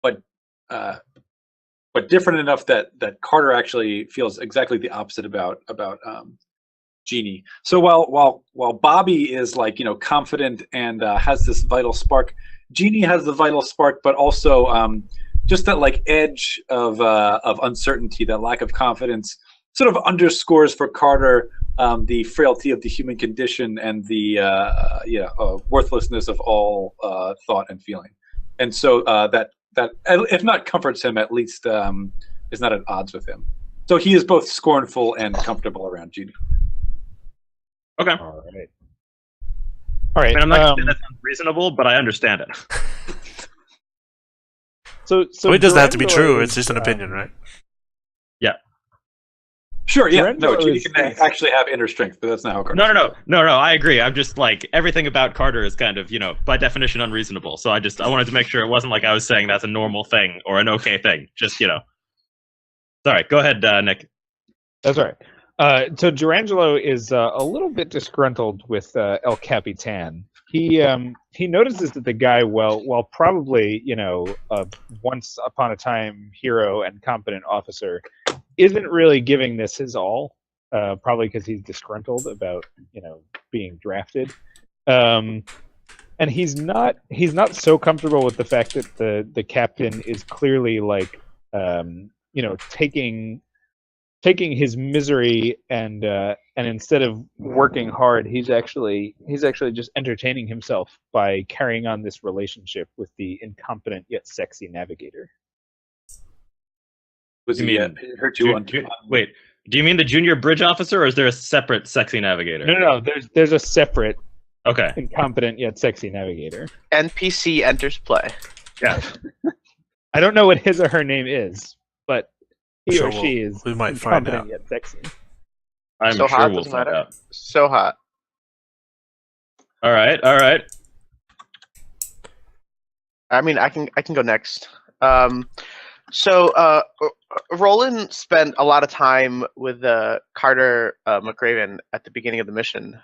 but different enough that Carter actually feels exactly the opposite about Jeannie. So while Bobby is like, you know, confident and has this vital spark, Jeannie has the vital spark, but also just that like edge of uncertainty, that lack of confidence, sort of underscores for Carter the frailty of the human condition and the worthlessness of all thought and feeling. And so that if not comforts him, at least is not at odds with him. So he is both scornful and comfortable around Jeannie. Okay. All right. I mean, I'm not going to say that sounds reasonable, but I understand it. So Well, it doesn't have to be Durandalo true. is, It's just an opinion, right? Sure, yeah. Durandalo No, Jeannie is- can actually have inner strength, but that's not how Carter. No. I agree. I'm just like everything about Carter is kind of, you know, by definition unreasonable. So I wanted to make sure it wasn't like I was saying that's a normal thing or an okay thing. Just, you know. Sorry, go ahead, Nick. That's all right. So Durangelo is a little bit disgruntled with El Capitan. He notices that the guy, while probably, you know, once upon a time hero and competent officer, isn't really giving this his all. Probably because he's disgruntled about, you know, being drafted. And he's not so comfortable with the fact that the captain is clearly like, you know, taking his misery and instead of working hard, he's actually just entertaining himself by carrying on this relationship with the incompetent yet sexy navigator. Was You he mean hurt you on? Wait, do you mean the junior bridge officer, or is there a separate sexy navigator? No. There's a separate Okay. incompetent yet sexy navigator. NPC enters play. Yeah. I don't know what his or her name is, but he Sure, or she is we might find incompetent out. yet sexy. I'm So sure hot, we'll doesn't find matter. out. So hot. All right. I mean, I can go next. Roland spent a lot of time with Carter McRaven at the beginning of the mission.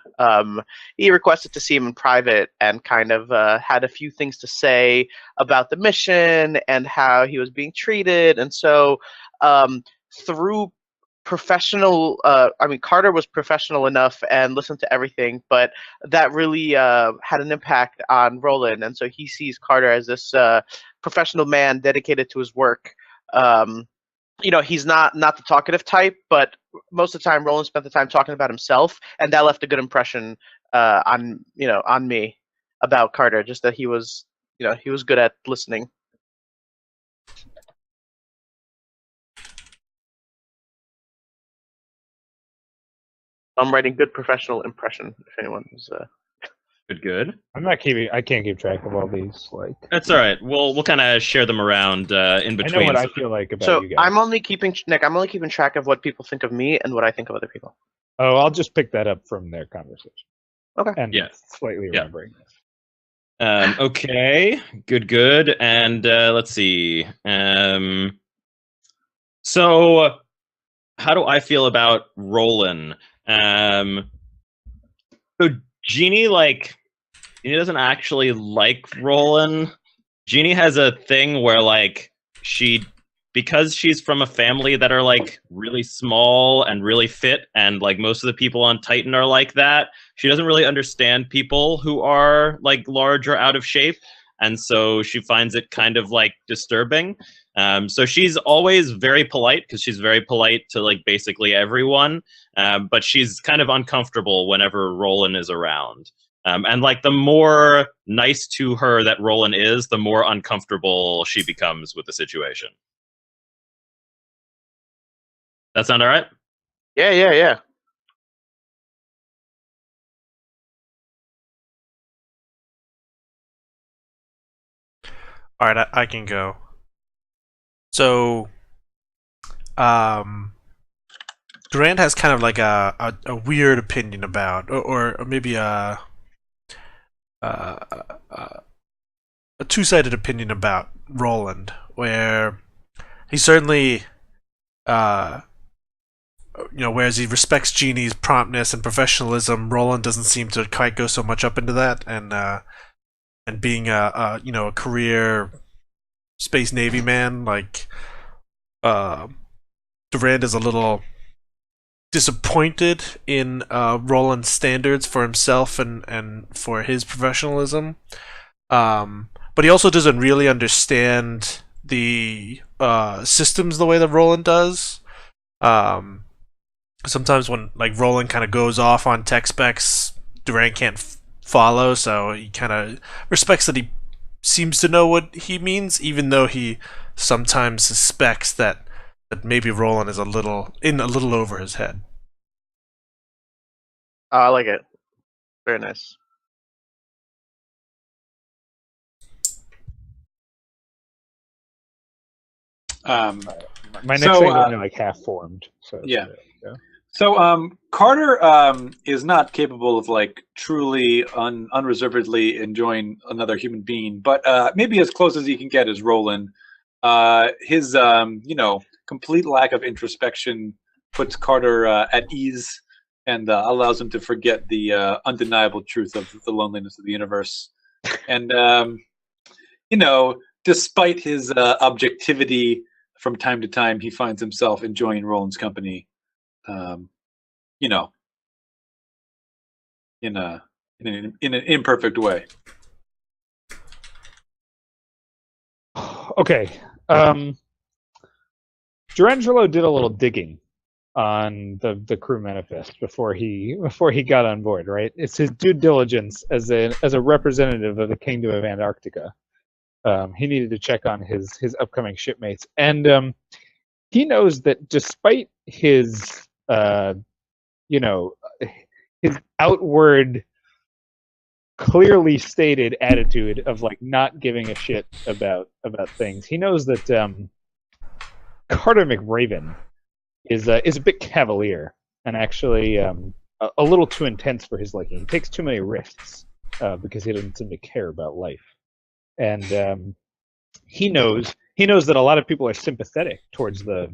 He requested to see him in private and kind of had a few things to say about the mission and how he was being treated. And so through professional, Carter was professional enough and listened to everything, but that really had an impact on Roland. And so he sees Carter as this professional man dedicated to his work. You know, he's not the talkative type, but most of the time Roland spent the time talking about himself, and that left a good impression on me about Carter, just that he was good at listening. I'm writing good professional impression, if anyone is Good. I'm not keeping. I can't keep track of all these. Like, That's all right. We'll kind of share them around in I know between. what I feel like about So you guys. I'm only keeping Nick. I'm only keeping track of what people think of me and what I think of other people. Oh, I'll just pick that up from their conversation. Okay. And Yeah. slightly Yeah. remembering this. Okay. Good. And let's see. So, how do I feel about Roland? So Jeannie, Jeannie doesn't actually like Roland. Jeannie has a thing where because she's from a family that are really small and really fit, and most of the people on Titan are like that, she doesn't really understand people who are large or out of shape, and so she finds it kind of disturbing. So she's always very polite, because she's very polite to basically everyone, but she's kind of uncomfortable whenever Roland is around. And the more nice to her that Roland is, the more uncomfortable she becomes with the situation. That sound all right? Yeah. All right, I can go. So, Durant has kind of a weird opinion about, or maybe a two-sided opinion about Roland, where he certainly, whereas he respects Jeannie's promptness and professionalism, Roland doesn't seem to quite go so much up into that, and being a career Space Navy man, Durand is a little disappointed in Roland's standards for himself and for his professionalism. But he also doesn't really understand the systems the way that Roland does. Sometimes when Roland kind of goes off on tech specs, Durand can't follow, so he kind of respects that he seems to know what he means, even though he sometimes suspects that maybe Roland is a little over his head. I like it. Very nice. My next So, thing is only half formed. So yeah. So Carter is not capable of truly unreservedly enjoying another human being, but maybe as close as he can get is Roland. His complete lack of introspection puts Carter at ease and allows him to forget the undeniable truth of the loneliness of the universe. And despite his objectivity, from time to time he finds himself enjoying Roland's company. In an imperfect way. Okay. Durangelo did a little digging on the crew manifest before he got on board, right? It's his due diligence as a representative of the Kingdom of Antarctica. He needed to check on his upcoming shipmates, and he knows that despite his his outward, clearly stated attitude of not giving a shit about things, he knows that Carter McRaven is a bit cavalier and actually a little too intense for his liking. He takes too many risks because he doesn't seem to care about life, and he knows that a lot of people are sympathetic towards the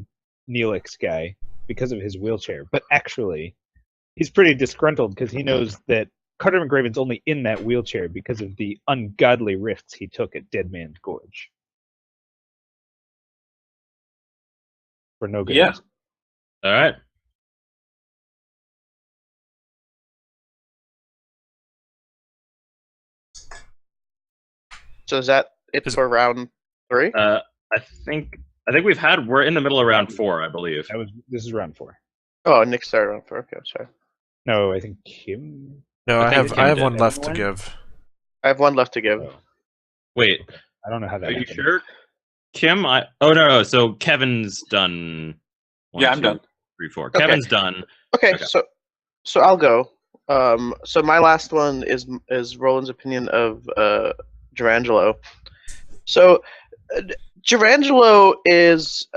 Neelix guy because of his wheelchair, but actually he's pretty disgruntled because he knows that Carter McRaven's only in that wheelchair because of the ungodly risks he took at Dead Man's Gorge. For no good reason. All right. So is that it for round 3? I think we're in the middle of round 4, I believe. This is round 4. Oh, Nick started round 4. Okay, I'm sorry. No, I think Kim. No, I think have Kim one did. left to give. I have one left to give. Oh, Wait, I don't know how that are you happened. sure? Kim, no. So Kevin's done. 1, Yeah, I'm 2, done. 3, 4. Okay. Kevin's done. Okay, Okay. so I'll go. So my last one is Roland's opinion of Durangelo. So Durangelo is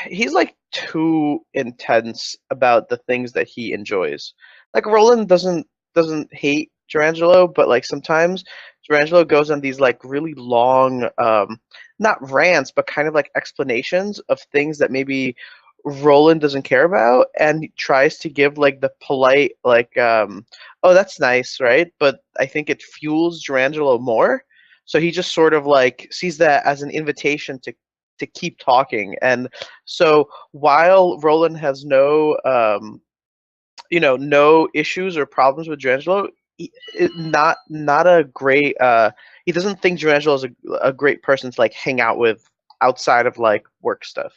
he's like too intense about the things that he enjoys. Like Roland doesn't hate Durangelo, but like sometimes Durangelo goes on these like really long not rants, but kind of like explanations of things that maybe Roland doesn't care about, and tries to give like the polite like oh, that's nice, right? But I think it fuels Durangelo more. So he just sort of like sees that as an invitation to keep talking. And so while Roland has no no issues or problems with Durangelo, not a great he doesn't think Durangelo is a great person to like hang out with outside of like work stuff.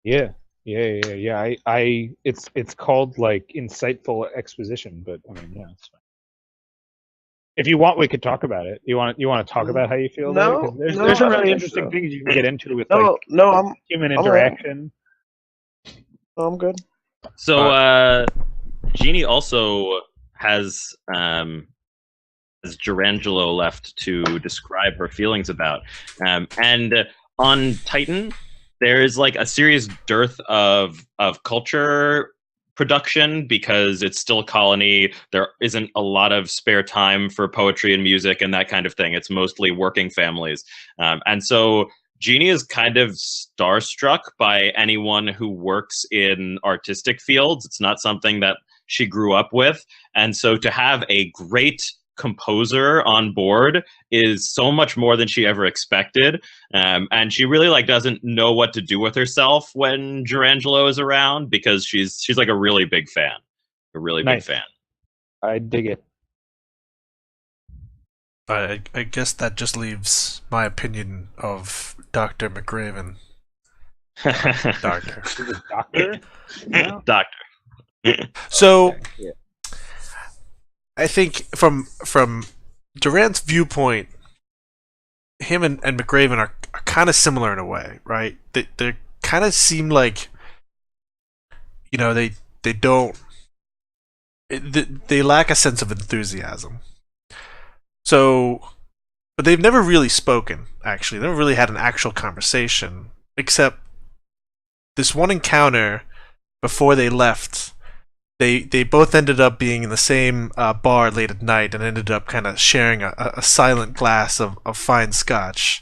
Yeah. It's called like insightful exposition, but I mean, yeah, it's fine. If you want, we could talk about it. You want to talk about how you feel about it? 'Cause there's some really interesting things you can get into with like human interaction. I'm good. So Jeannie also has Durangelo left to describe her feelings about, and on Titan there is like a serious dearth of culture production because it's still a colony. There isn't a lot of spare time for poetry and music and that kind of thing. It's mostly working families, and so Jeannie is kind of starstruck by anyone who works in artistic fields. It's not something that she grew up with, and so to have a great composer on board is so much more than she ever expected, and she really like doesn't know what to do with herself when Durangelo is around because she's like a really big fan, big fan. I dig it. I guess that just leaves my opinion of Dr. McRaven. Doctor. Doctor? No? Doctor. So, Okay, yeah. I think from Durant's viewpoint, him and McRaven are kind of similar in a way, right? They kind of seem like, you know, they don't they lack a sense of enthusiasm. So, but they've never really spoken. Actually, they never really had an actual conversation, except this one encounter before they left. They both ended up being in the same bar late at night and ended up kind of sharing a silent glass of fine scotch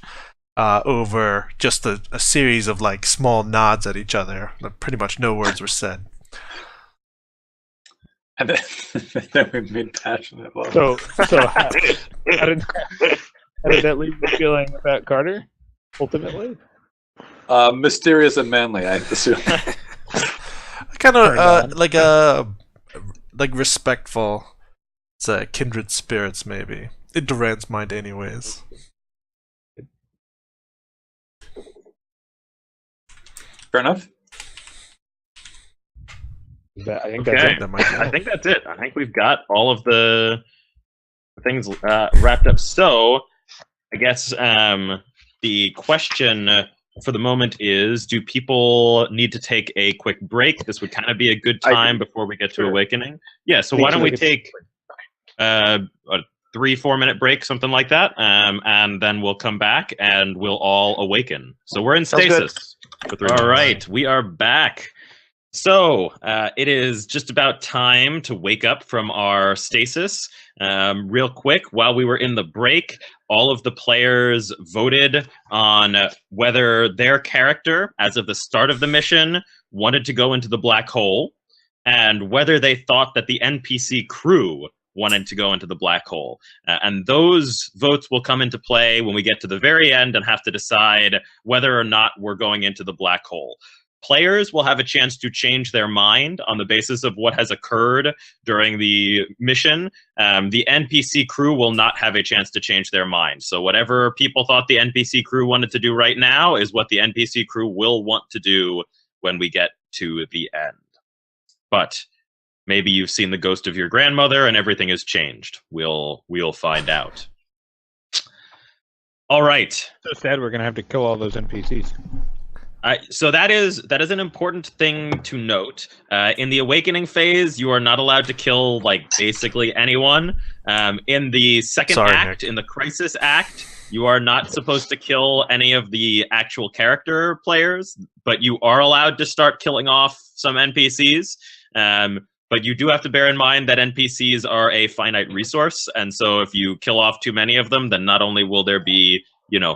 over just a series of like small nods at each other. Pretty much no words were said. And then we made passionate love. So how did that leave you feeling about Carter, ultimately? Mysterious and manly, I assume. Kind of like respectful. It's kindred spirits, maybe. In Durant's mind, anyways. Fair enough. I think Okay. I think that's it. I think we've got all of the things wrapped up. So, I guess the question for the moment is, do people need to take a quick break? This would kind of be a good time before we get to Awakening. Yeah, so why don't we take a 3-4 minute break, something like that, and then we'll come back and we'll all awaken. So we're in stasis. All right, we are back. So it is just about time to wake up from our stasis. Real quick, while we were in the break, all of the players voted on whether their character, as of the start of the mission, wanted to go into the black hole, and whether they thought that the NPC crew wanted to go into the black hole. And those votes will come into play when we get to the very end and have to decide whether or not we're going into the black hole. Players will have a chance to change their mind on the basis of what has occurred during the mission. The NPC crew will not have a chance to change their mind. So whatever people thought the NPC crew wanted to do right now is what the NPC crew will want to do when we get to the end. But maybe you've seen the ghost of your grandmother and everything has changed. We'll find out. All right. So sad we're going to have to kill all those NPCs. So that is an important thing to note. In the awakening phase, you are not allowed to kill like basically anyone. In the second Sorry, act, Nick. in the crisis act, you are not supposed to kill any of the actual character players, but you are allowed to start killing off some NPCs. But you do have to bear in mind that NPCs are a finite resource, and so if you kill off too many of them, then not only will there be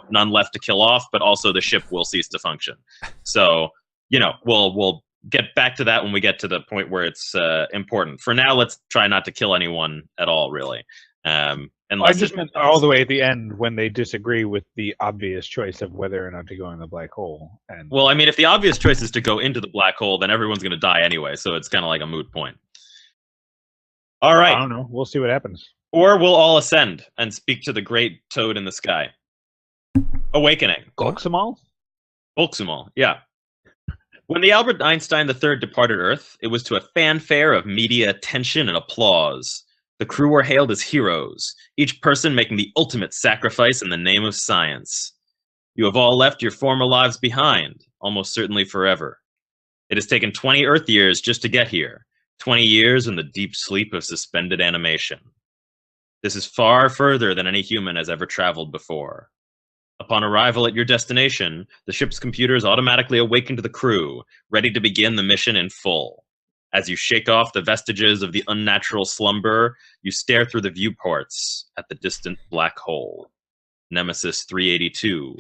none left to kill off, but also the ship will cease to function. So, we'll get back to that when we get to the point where it's important. For now, let's try not to kill anyone at all, really. I just meant all the way at the end when they disagree with the obvious choice of whether or not to go in the black hole. And well, I mean, if the obvious choice is to go into the black hole, then everyone's going to die anyway, so it's kind of like a moot point. All right. I don't know. We'll see what happens. Or we'll all ascend and speak to the great toad in the sky. Awakening. Golxamal? Volksumal, yeah. When the Albert Einstein III departed Earth, it was to a fanfare of media attention and applause. The crew were hailed as heroes, each person making the ultimate sacrifice in the name of science. You have all left your former lives behind, almost certainly forever. It has taken 20 Earth years just to get here, 20 years in the deep sleep of suspended animation. This is far further than any human has ever traveled before. Upon arrival at your destination, the ship's computers automatically awaken to the crew, ready to begin the mission in full. As you shake off the vestiges of the unnatural slumber, you stare through the viewports at the distant black hole. Nemesis 382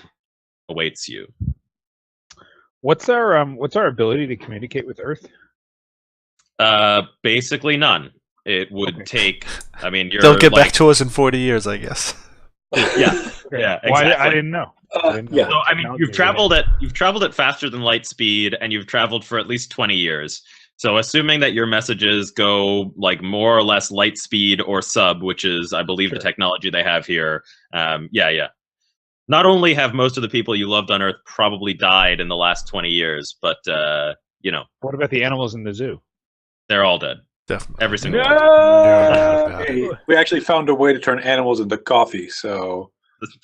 awaits you. What's our ability to communicate with Earth? Basically none. It would take. I mean, They'll get back to us in 40 years, I guess. Yeah, yeah, exactly. Well, I didn't know. Yeah. So, I mean, you've traveled at faster than light speed, and you've traveled for at least 20 years. So, assuming that your messages go like more or less light speed or sub, which is, I believe, the technology they have here. Yeah. Not only have most of the people you loved on Earth probably died in the last 20 years, but What about the animals in the zoo? they're all dead. Definitely. Every single one. No. Hey, we actually found a way to turn animals into coffee, so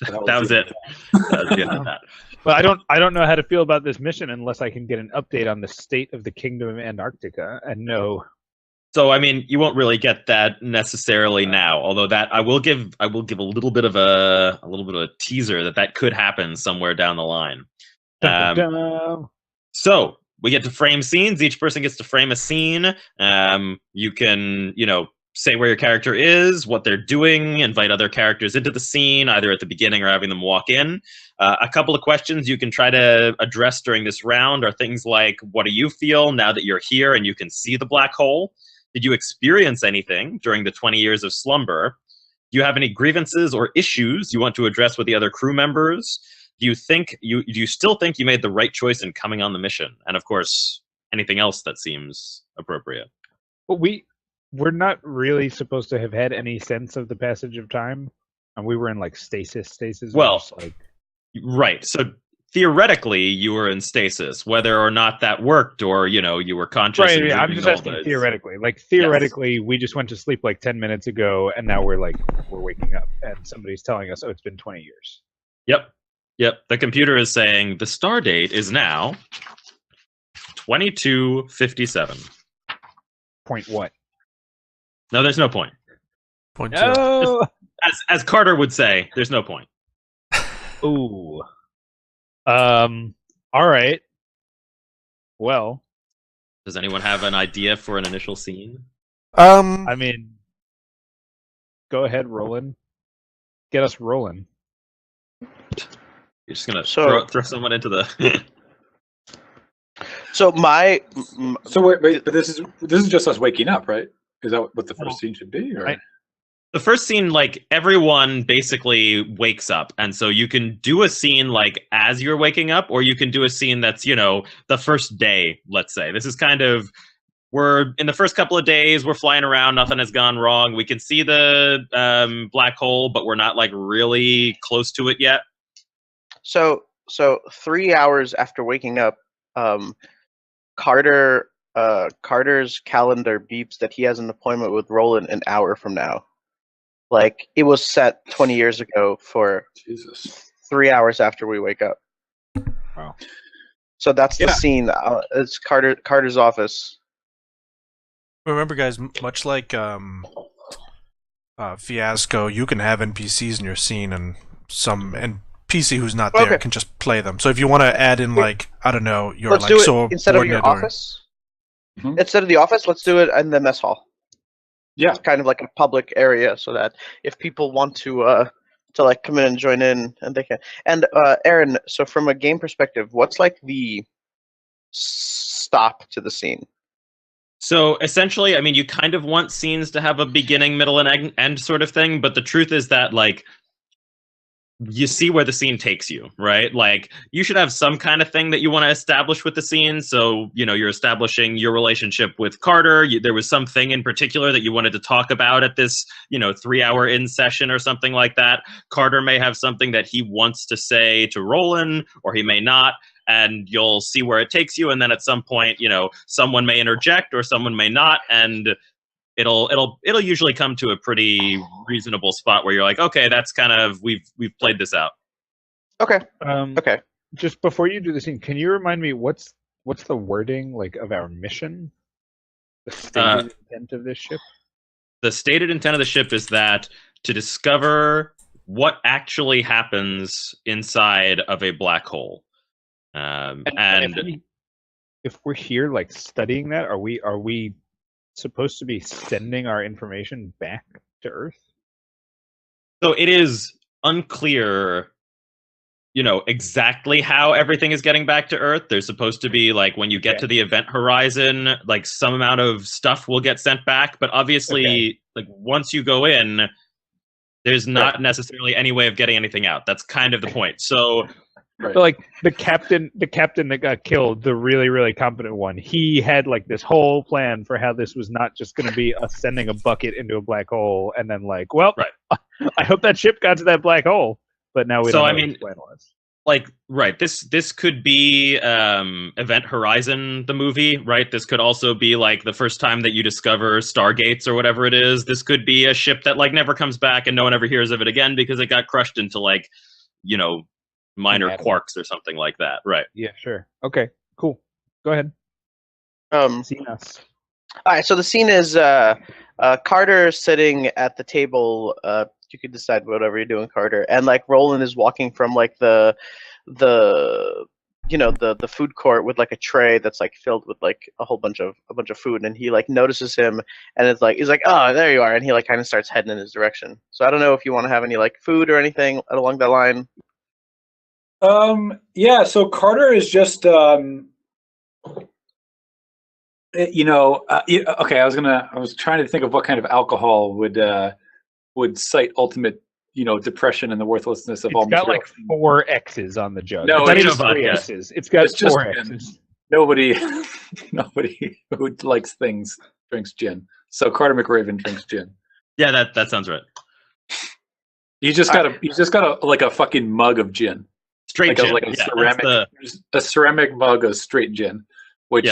That was it. That was the end of that. But I don't know how to feel about this mission unless I can get an update on the state of the Kingdom of Antarctica and know. So I mean, you won't really get that necessarily now. Although that I will give a little bit of a teaser that could happen somewhere down the line. So we get to frame scenes. Each person gets to frame a scene. You can say where your character is, what they're doing, invite other characters into the scene, either at the beginning or having them walk in. A couple of questions you can try to address during this round are things like, what do you feel now that you're here and you can see the black hole? Did you experience anything during the 20 years of slumber? Do you have any grievances or issues you want to address with the other crew members? Do you still think you made the right choice in coming on the mission? And of course, anything else that seems appropriate. But we're not really supposed to have had any sense of the passage of time, and we were in like stasis. Well, right. So theoretically, you were in stasis. Whether or not that worked, or you were conscious. Right. Yeah, I'm just asking theoretically. Like theoretically, we just went to sleep like 10 minutes ago, and now we're waking up, and somebody's telling us, "Oh, it's been 20 years." Yep. The computer is saying the star date is now 2257. Point what? No, there's no point. Point zero. Oh. As Carter would say, there's no point. Ooh. All right. Well, Does anyone have an idea for an initial scene? I mean, go ahead, Roland. Get us rolling. You're just gonna So- throw someone into the. So my So wait, but this is just us waking up, right? Is that what the first scene should be? Or? The first scene, like, everyone basically wakes up, and so you can do a scene like as you're waking up, or you can do a scene that's the first day. Let's say this is kind of, we're in the first couple of days, we're flying around, nothing has gone wrong. We can see the black hole, but we're not like really close to it yet. so 3 hours after waking up, Carter's calendar beeps that he has an appointment with Roland an hour from now. Like, it was set 20 years ago for Jesus. 3 hours after we wake up. Wow. So that's the Yeah. scene. It's Carter's office. Remember, guys, much like Fiasco, you can have NPCs in your scene, and some NPC who's not there Okay. can just play them. So if you want to add in, like, I don't know, your Let's like do it so instead of your office. Instead of the office, let's do it in the mess hall. Yeah. It's kind of like a public area, so that if people want to like come in and join in, and they can. And Aaron, so from a game perspective, what's like the stop to the scene? So essentially, I mean, you kind of want scenes to have a beginning, middle, and end sort of thing, but the truth is that, like, you see where the scene takes you, right? Like, you should have some kind of thing that you want to establish with the scene. So, you know, you're establishing your relationship with Carter. There was something in particular that you wanted to talk about at this, 3-hour in session or something like that. Carter may have something that he wants to say to Roland, or he may not. And you'll see where it takes you. And then at some point, someone may interject or someone may not. And it'll usually come to a pretty reasonable spot where you're like, okay, that's kind of we've played this out. Okay. Okay. Just before you do the scene, can you remind me what's the wording like of our mission? The stated intent of this ship? The stated intent of the ship is that to discover what actually happens inside of a black hole. And if we're here like studying that, are we supposed to be sending our information back to Earth? So it is unclear, exactly how everything is getting back to Earth. There's supposed to be, like, when you get to the event horizon, like, some amount of stuff will get sent back. But obviously, like, once you go in, there's not necessarily any way of getting anything out. That's kind of the point. So So, like, the captain that got killed, the really, really competent one, he had like this whole plan for how this was not just going to be us sending a bucket into a black hole and then like, well, I hope that ship got to that black hole. But now we don't know what his plan was. Like, right, this could be Event Horizon, the movie, right? This could also be like the first time that you discover Stargates or whatever it is. This could be a ship that like never comes back and no one ever hears of it again because it got crushed into like, minor quarks or something like that, right? Yeah, sure. Okay, cool. Go ahead. Scene us. All right, so the scene is Carter sitting at the table. You could decide whatever you're doing, Carter, and like Roland is walking from like the food court with like a tray that's like filled with like a bunch of food, and he like notices him, and it's like he's like, oh, there you are, and he like kind of starts heading in his direction. So I don't know if you want to have any like food or anything along that line. Yeah, so Carter is just okay, I was trying to think of what kind of alcohol would cite ultimate, depression and the worthlessness of all material. It's got like 4 X's on the jug. No, it's not even 3 X's. It's got 4 X's. Nobody who likes things drinks gin. So Carter McRaven drinks gin. Yeah, that sounds right. You just got a fucking mug of gin. Straight gin. A ceramic mug of straight gin, which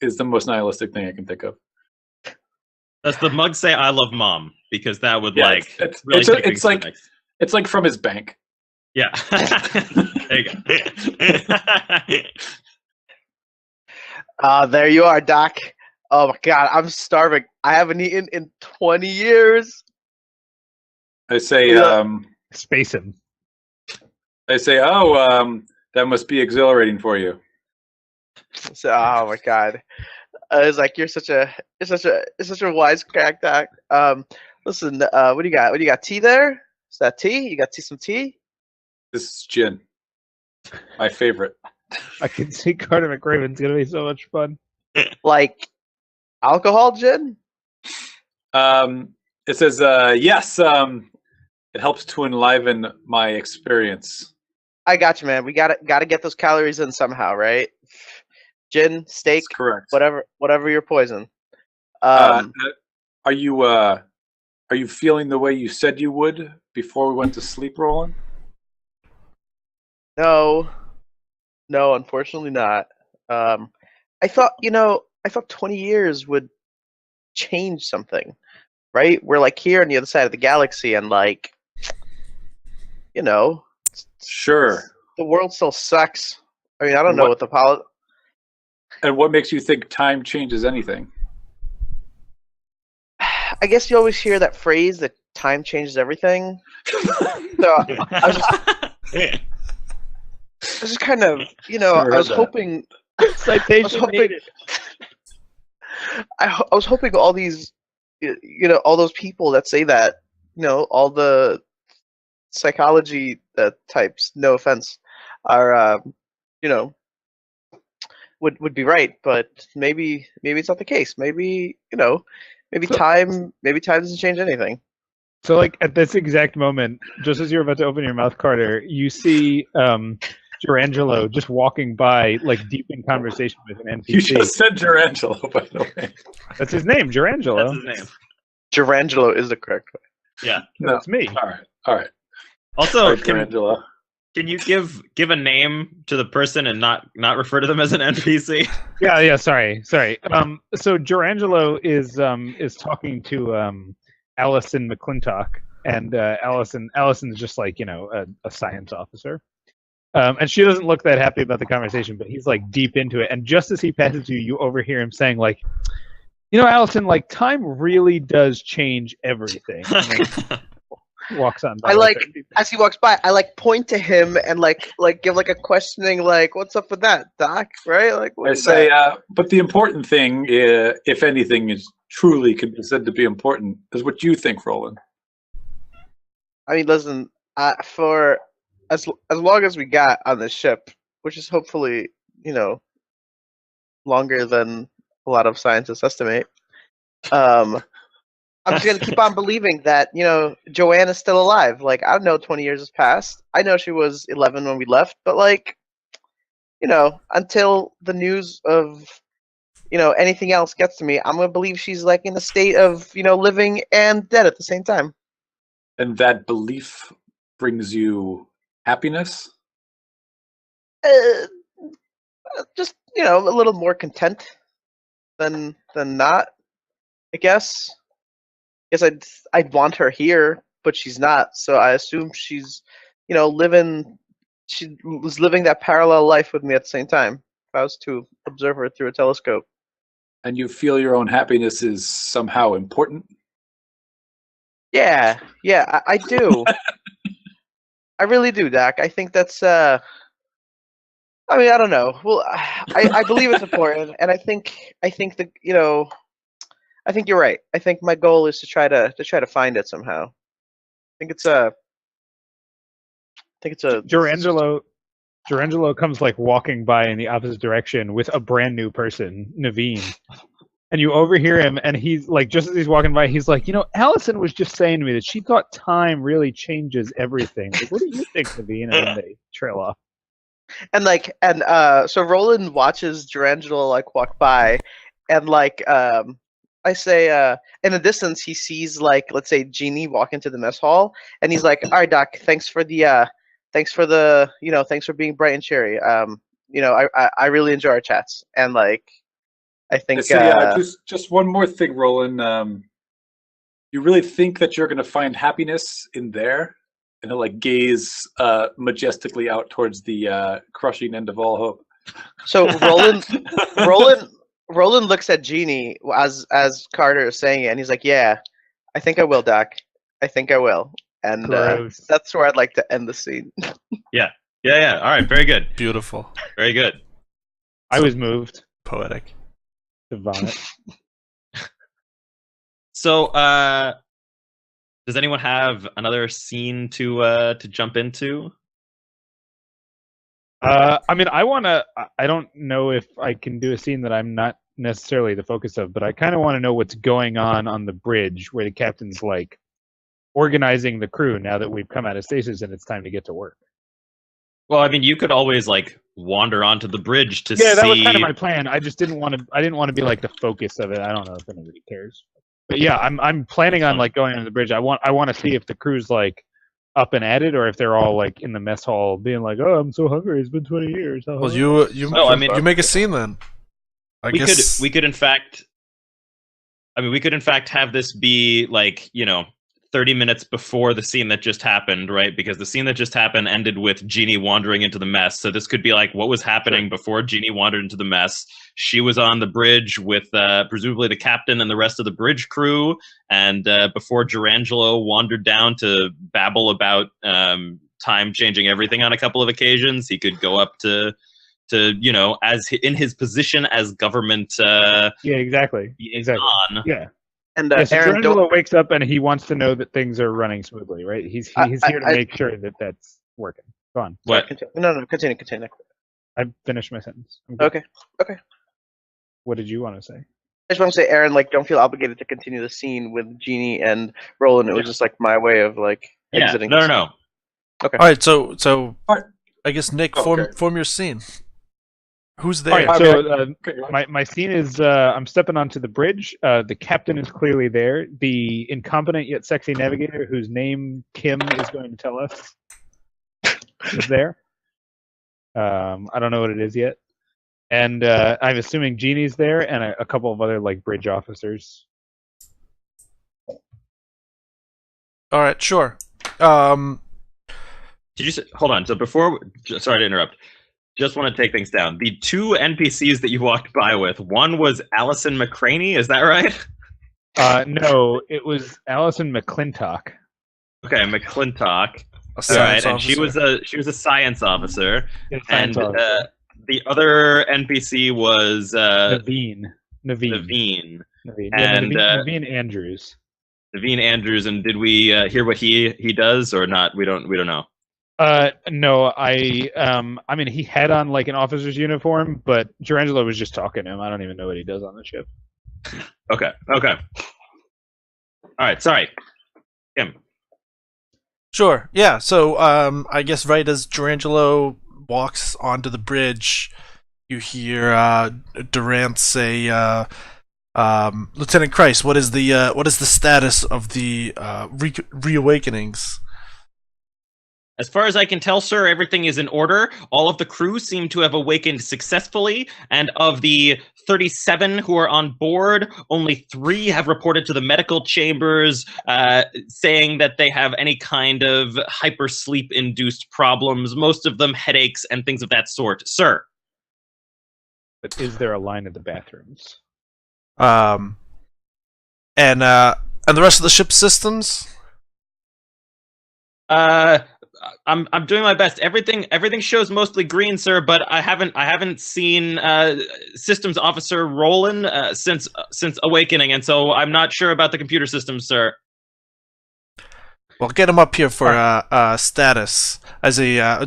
is the most nihilistic thing I can think of. Does the mug say "I love Mom"? Because that would it's like from his bank. Yeah. There you go. There you are, Doc. Oh my God, I'm starving. I haven't eaten in 20 years. I say, space him. I say, that must be exhilarating for you. So, oh my God, it's like you're such a wisecrack, Doc. Listen, what do you got? What do you got? Tea there? Is that tea? You got some tea? This is gin. My favorite. I can see Carter McRaven's gonna be so much fun. Like alcohol gin? It says, yes. It helps to enliven my experience. I got you, man. We gotta get those calories in somehow, right? Gin, steak, that's correct. Whatever your poison. Are you feeling the way you said you would before we went to sleep, Roland? No, unfortunately not. I thought 20 years would change something, right? We're like here on the other side of the galaxy, and like, sure, the world still sucks. I mean, I don't know what the And what makes you think time changes anything? I guess you always hear that phrase that time changes everything. So I was just kind of, I was hoping. Citation I was hoping all these, all those people that say that, all the psychology types, no offense, are, would be right, but maybe it's not the case. Maybe time doesn't change anything. So, like, at this exact moment, just as you're about to open your mouth, Carter, you see Durangelo just walking by, like, deep in conversation with an NPC. You just said Durangelo, by the way. That's his name, Durangelo. That's his name. Durangelo is the correct way. Yeah. No, it's me. All right. Also, Durangelo. Can you give a name to the person and not refer to them as an NPC? Yeah. Sorry. So Durangelo is talking to Allison McClintock, and Allison's just like a science officer, and she doesn't look that happy about the conversation, but he's like deep into it, and just as he passes you overhear him saying like, Allison, like time really does change everything. Walks on by. As he walks by, I point to him and like give like a questioning like, what's up with that, Doc? Right? Like I say, but the important thing, if anything, is truly can be said to be important, is what you think, Roland. I mean, listen, for as long as we got on this ship, which is hopefully longer than a lot of scientists estimate. I'm just gonna keep on believing that Joanne is still alive. Like, I don't know, 20 years has passed. I know she was 11 when we left, but like, until the news of anything else gets to me, I'm gonna believe she's like in a state of living and dead at the same time. And that belief brings you happiness? Just a little more content than not, I guess. I'd want her here, but she's not. So I assume she's, living. She was living that parallel life with me at the same time. If I was to observe her through a telescope. And you feel your own happiness is somehow important? Yeah, I do. I really do, Doc. I think that's. I mean, I don't know. Well, I believe it's important, and I think that I think you're right. I think my goal is to try to find it somehow. I think it's a Durangelo comes like walking by in the opposite direction with a brand new person, Naveen. And you overhear him, and he's like, just as he's walking by, he's like, Allison was just saying to me that she thought time really changes everything. Like, what do you think, Naveen? And then they trail off. And so Roland watches Durangelo like walk by, and like I say, in the distance he sees like, let's say, Jeannie walk into the mess hall, and he's like, "All right, Doc, thanks for being bright and cheery. I really enjoy our chats." And like, I think just one more thing, Roland. You really think that you're going to find happiness in there? And he'll like gaze majestically out towards the crushing end of all hope. So Roland looks at Jeannie as Carter is saying it, and he's like, "Yeah, I think I will, Doc. I think I will." And that's where I'd like to end the scene. Yeah. All right, very good. Beautiful. Very good. I was moved. Poetic. To vomit. So, does anyone have another scene to jump into? I mean, I don't know if I can do a scene that I'm not necessarily the focus of, but I kind of want to know what's going on the bridge where the captain's like organizing the crew now that we've come out of stasis and it's time to get to work. Well, I mean, you could always like wander onto the bridge to see. Yeah, that was kind of my plan. I just didn't want to. I didn't want to be like the focus of it. I don't know if anybody cares. But yeah, I'm planning on like going on the bridge. I want to see if the crew's like up and at it, or if they're all like in the mess hall being like, "Oh, I'm so hungry. It's been 20 years." Well, you make a scene then. We could in fact have this be like 30 minutes before the scene that just happened, right? Because the scene that just happened ended with Jeannie wandering into the mess. So this could be like what was happening before Jeannie wandered into the mess. She was on the bridge with presumably the captain and the rest of the bridge crew. And before Durangelo wandered down to babble about time changing everything on a couple of occasions, he could go up to as in his position as government. Exactly. On. Yeah. And So Aaron, Durangelo wakes up and he wants to know that things are running smoothly, right? He's here to make sure that that's working. Go on. What? Continue. I finished my sentence. I'm good. Okay. What did you want to say? I just want to say, Aaron, like, don't feel obligated to continue the scene with Jeannie and Roland. It was just like my way of like exiting. No. Okay. All right, so Alright. I guess Nick, Okay. form your scene. Who's there? All right, so Okay. my scene is I'm stepping onto the bridge. The captain is clearly there. The incompetent yet sexy navigator, whose name Kim is going to tell us, is there. I don't know what it is yet. And I'm assuming Jeannie's there and a couple of other like bridge officers. All right, sure. Did you say, hold on? So sorry to interrupt. Just want to take things down. The two NPCs that you walked by with, one was Allison McCraney. Is that right? No, it was Allison McClintock. Okay, McClintock. A All right, science and she was a science officer, and the other NPC was Naveen. Naveen. And And, Naveen Andrews. Naveen Andrews. And did we hear what he does or not? We don't know. No, I mean, he had on like an officer's uniform, but Durangelo was just talking to him. I don't even know what he does on the ship. Okay. All right. Sorry, Kim. Sure. Yeah. So, I guess right as Durangelo walks onto the bridge, you hear Durant say, "Lieutenant Christ, what is the status of the reawakenings?" As far as I can tell, sir, everything is in order. All of the crew seem to have awakened successfully, and of the 37 who are on board, only 3 have reported to the medical chambers, saying that they have any kind of hypersleep-induced problems, most of them headaches and things of that sort. Sir. But is there a line at the bathrooms? And the rest of the ship systems? I'm doing my best. Everything shows mostly green, sir, but I haven't seen systems officer Roland since awakening, and so I'm not sure about the computer systems, sir. Well, get him up here for status. As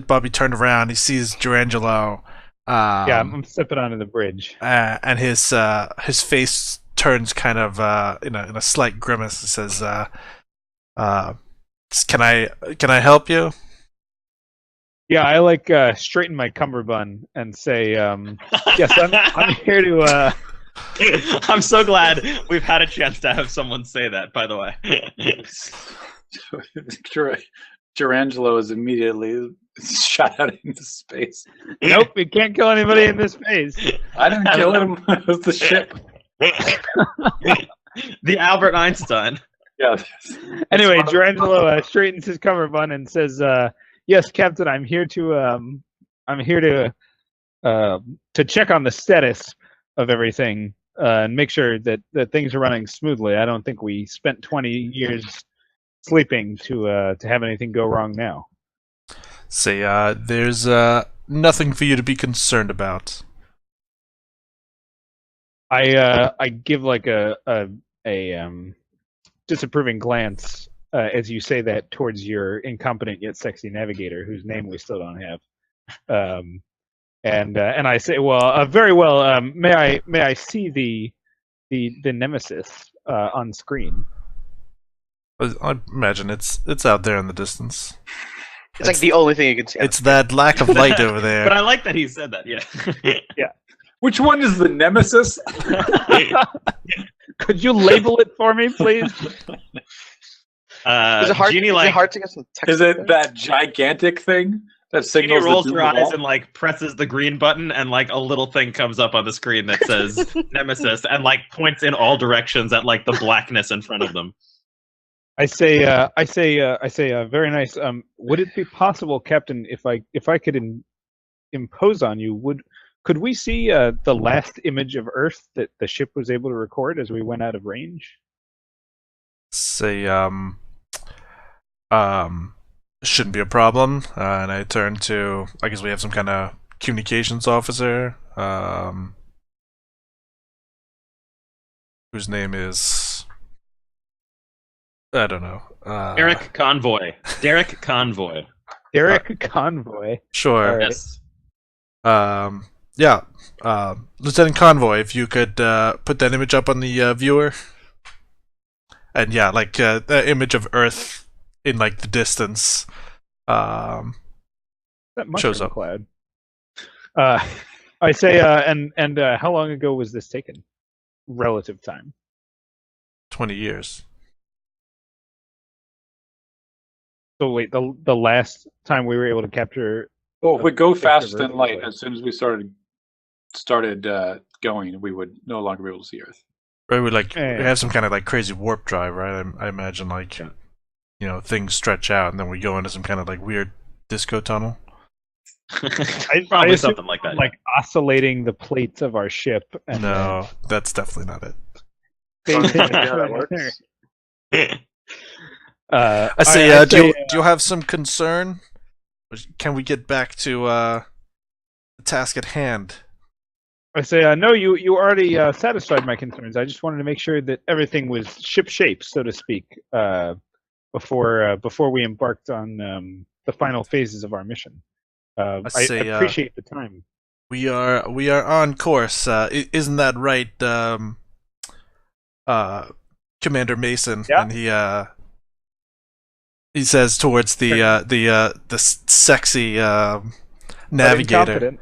Bobby turned around, he sees Durangelo. Yeah, I'm stepping onto the bridge. And his face turns kind of in a slight grimace. He says, "Can I help you?" Yeah, I like straighten my cummerbund and say, "Yes, I'm here to." I'm so glad we've had a chance to have someone say that. By the way, Durangelo is immediately shot out into space. Nope, you can't kill anybody in this space. I didn't kill him. It was the ship. the Albert Einstein. Yeah. Anyway, Durangelo straightens his cummerbund and says, "Yes, Captain, I'm here to check on the status of everything and make sure that things are running smoothly. I don't think we spent 20 years sleeping to have anything go wrong now." Say, there's nothing for you to be concerned about. I give like a disapproving glance as you say that towards your incompetent yet sexy navigator, whose name we still don't have. And I say, well, very well. May I see the Nemesis on screen? I imagine it's out there in the distance. It's like the only thing you can see. It's that lack of light over there. But I like that he said that. Yeah. Yeah. Which one is the Nemesis? Could you label it for me, please? Is it hard? Jeannie, Is it hard to get some text? Is it that gigantic thing that Jeannie signals rolls the her doom of eyes all? and like presses the green button, and like a little thing comes up on the screen that says Nemesis, and like points in all directions at like the blackness in front of them. I say, very nice. Would it be possible, Captain, if I could impose on you, could we see the last image of Earth that the ship was able to record as we went out of range? Say, shouldn't be a problem. And I turn to, I guess we have some kind of communications officer, whose name is, I don't know. Derek Convoy. Derek Convoy. Derek Convoy. Sure. Right. Yes. Yeah. Lieutenant Convoy, if you could put that image up on the viewer. And yeah, like the image of Earth in like the distance That mushroom shows up. cloud. I say, and how long ago was this taken? Relative time. 20 years. So wait, the last time we were able to capture. Well, if we go picture faster of than Earth, light, like- as soon as we started going, we would no longer be able to see Earth. Right, we like Yeah. we have some kind of like crazy warp drive, right? I imagine like Yeah. you know, things stretch out and then we go into some kind of like weird disco tunnel. I Probably assume something like that. like oscillating the plates of our ship. And No, that's definitely not it. then See how that works. I say, I'd do say, you have some concern? Can we get back to the task at hand? I say, no, you already satisfied my concerns. I just wanted to make sure that everything was ship shape, so to speak, before we embarked on the final phases of our mission. I say, appreciate the time. We are on course. Isn't that right, Commander Mason? Yeah. And he says towards the sexy But navigator. incompetent.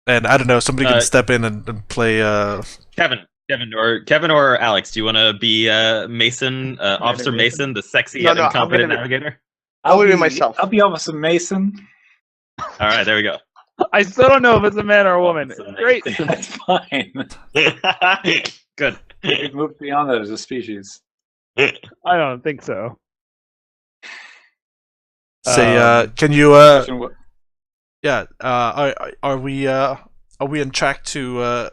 And I don't know, somebody can step in and play. Kevin or Alex, do you want to be Mason, Officer Mason, the sexy No, and no, I'm incompetent gonna be- navigator? I'll do it myself. I'll be Officer Mason. All right, there we go. I still don't know if it's a man or a woman. Awesome. Great. That's fine. Good. We've moved beyond that as a species. I don't think so. Say, can you? Question, what- Yeah. Are we on track to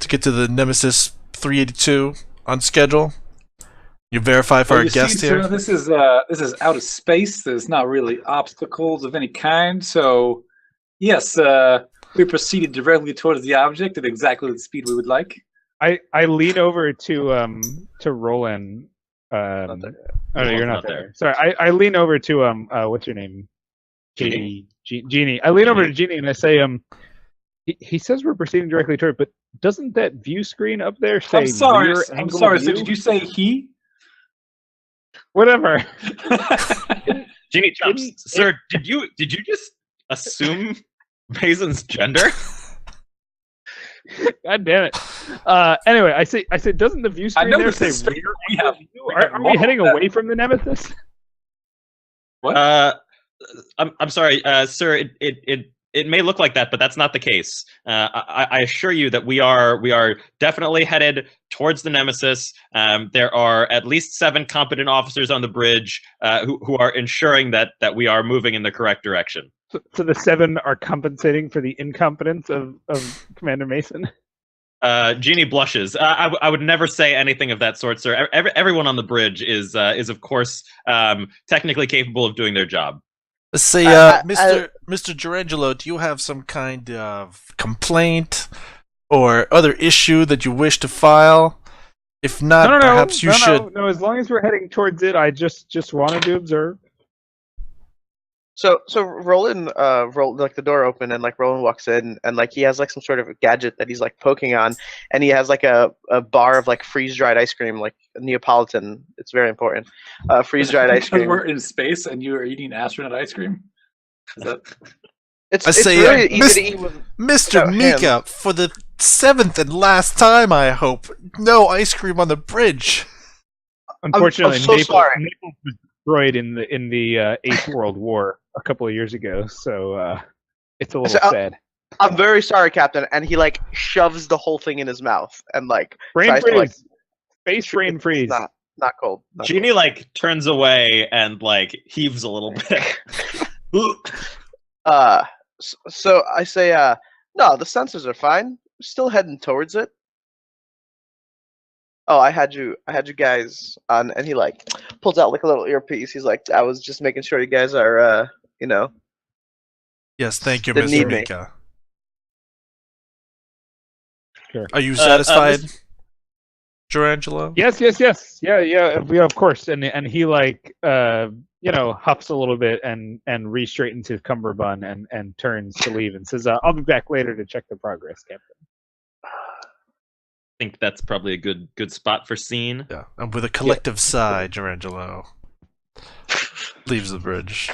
get to the Nemesis 382 on schedule? You verify for Well, our you see, guest sir, here. this is out of space. There's not really obstacles of any kind. So, yes, we proceeded directly towards the object at exactly the speed we would like. I lean over to Roland. Oh no, you're not not there. Sorry, I lean over to what's your name? Jeannie. Jeannie. I lean over to Jeannie and I say, he says we're proceeding directly toward it, but doesn't that view screen up there say I'm sorry. rear I'm angle sorry. view? So, did you say he? Whatever. Jeannie jumps. Didn't- Sir, did you just assume Mason's gender? God damn it. Anyway, I say, doesn't the view I screen know there this say is rear we angle have- view? we Are have we heading multiple- away from the Nemesis? What? I'm sorry, sir. It may look like that, but that's not the case. I assure you that we are definitely headed towards the Nemesis. There are at least 7 competent officers on the bridge who are ensuring that we are moving in the correct direction. So the 7 are compensating for the incompetence of Commander Mason. Jeannie blushes. I would never say anything of that sort, sir. Everyone on the bridge is of course technically capable of doing their job. Say, Mr. Gerangelo, do you have some kind of complaint or other issue that you wish to file? If not, perhaps you should. No, as long as we're heading towards it, I just wanted to observe. So Roland, like the door open and like Roland walks in and like he has like some sort of a gadget that he's like poking on, and he has like a bar of like freeze dried ice cream, like Neapolitan. It's very important. Freeze dried ice Because cream. we're in space and you are eating astronaut ice cream. Is that It's I say, really easy to eat with. Mr. without Mika, for the 7th and last time, I hope, no ice cream on the bridge. Unfortunately, I'm so sorry. Naples was destroyed in the Eighth World War a couple of years ago, so it's a little sad. I'm very sorry, Captain. And he like shoves the whole thing in his mouth and like Brain tries to, like, freeze. Space rain freeze. Not cold. Not Genie like turns away and like heaves a little bit. So I say, no, the sensors are fine. Still heading towards it. Oh, I had you guys on, and he like pulls out like a little earpiece. He's like, I was just making sure you guys are, Yes, thank you, Didn't Mr. need me. Mika. Sure. Are you satisfied, Gerangelo? Yes. Yeah, of course. And he like huffs a little bit and re-straightens his cummerbund and turns to leave and says, "I'll be back later to check the progress, Captain." I think that's probably a good spot for scene. Yeah. And with a collective sigh, Gerangelo leaves the bridge.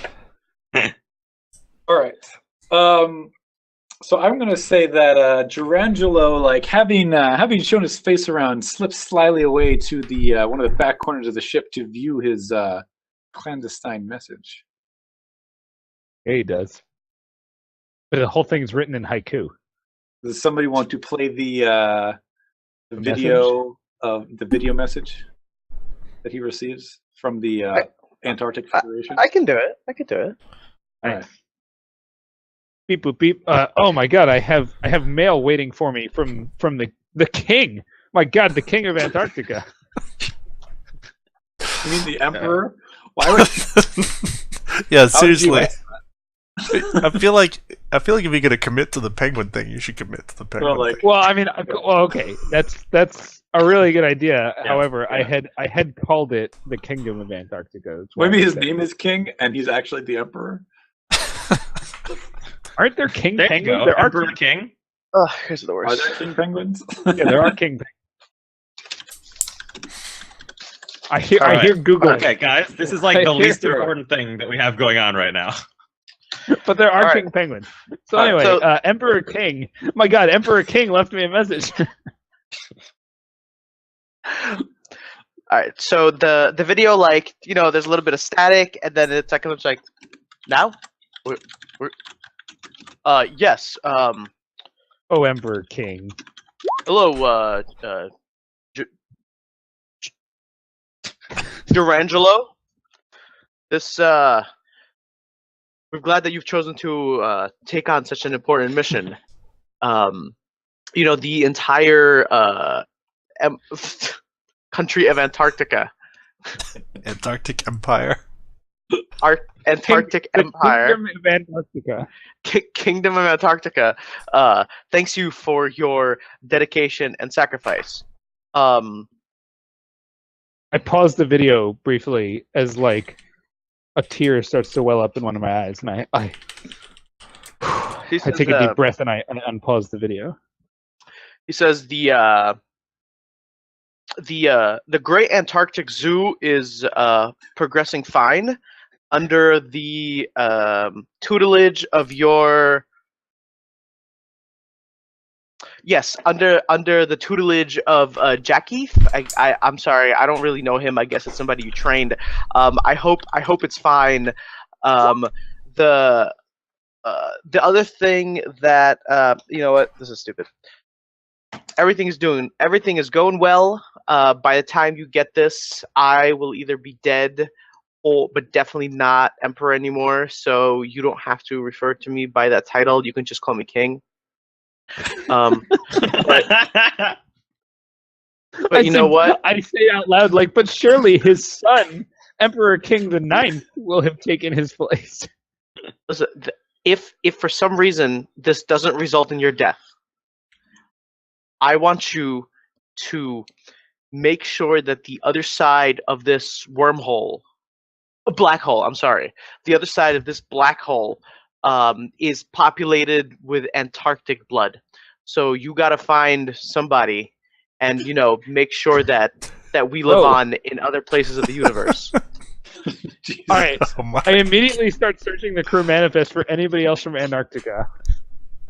All right. So I'm going to say that Gerangelo, like having shown his face around, slips slyly away to the one of the back corners of the ship to view his clandestine message. Yeah, he does. But the whole thing's written in haiku. Does somebody want to play the video of the video message that he receives from the Antarctic Federation? I can do it. All right. Beep boop beep. Oh my God! I have mail waiting for me from the king. My God, the king of Antarctica. You mean the Emperor? Why would? Yeah, seriously. I feel like if you're gonna commit to the penguin thing, you should commit to the penguin thing. Well, I mean, okay, that's a really good idea. Yeah, However, yeah. I had called it the Kingdom of Antarctica. That's why Maybe I his said name it. is King, and he's actually the Emperor. Aren't there king There you penguins? go. There are Emperor King. Oh, here's the Are worst. there king penguins? yeah, there are king penguins. I hear Alright. Google. Okay, guys, this is like the Here least you are. important thing that we have going on right now. But there are All right. king penguins. So All right, anyway, so- Emperor King. My God, Emperor King left me a message. All right. So the video, like, there's a little bit of static, and then it's like now. Yes. Oh, Emperor King. Hello, Durangelo. This we're glad that you've chosen to take on such an important mission. The entire country of Antarctica, Antarctic Empire. Antarctic The Empire, Kingdom of Antarctica. Kingdom of Antarctica. Thanks you for your dedication and sacrifice. I paused the video briefly as like a tear starts to well up in one of my eyes, and I He says, take a deep breath and I unpause the video. He says the Great Antarctic Zoo is progressing fine under the tutelage of your. Yes, under the tutelage of Jackie. I'm sorry, I don't really know him. I guess it's somebody you trained. I hope it's fine. The other thing that you know what, this is stupid. Everything is going well. By the time you get this, I will either be dead, but definitely not Emperor anymore. So you don't have to refer to me by that title. You can just call me King. But you know what? I say out loud, like, but surely his son, Emperor King the Ninth, will have taken his place. Listen, if for some reason this doesn't result in your death, I want you to make sure that the other side of this wormhole, a black hole, I'm sorry, the other side of this black hole is populated with Antarctic blood. So you got to find somebody and, make sure that we live on in other places of the universe. All right. Oh my. I immediately start searching the crew manifest for anybody else from Antarctica.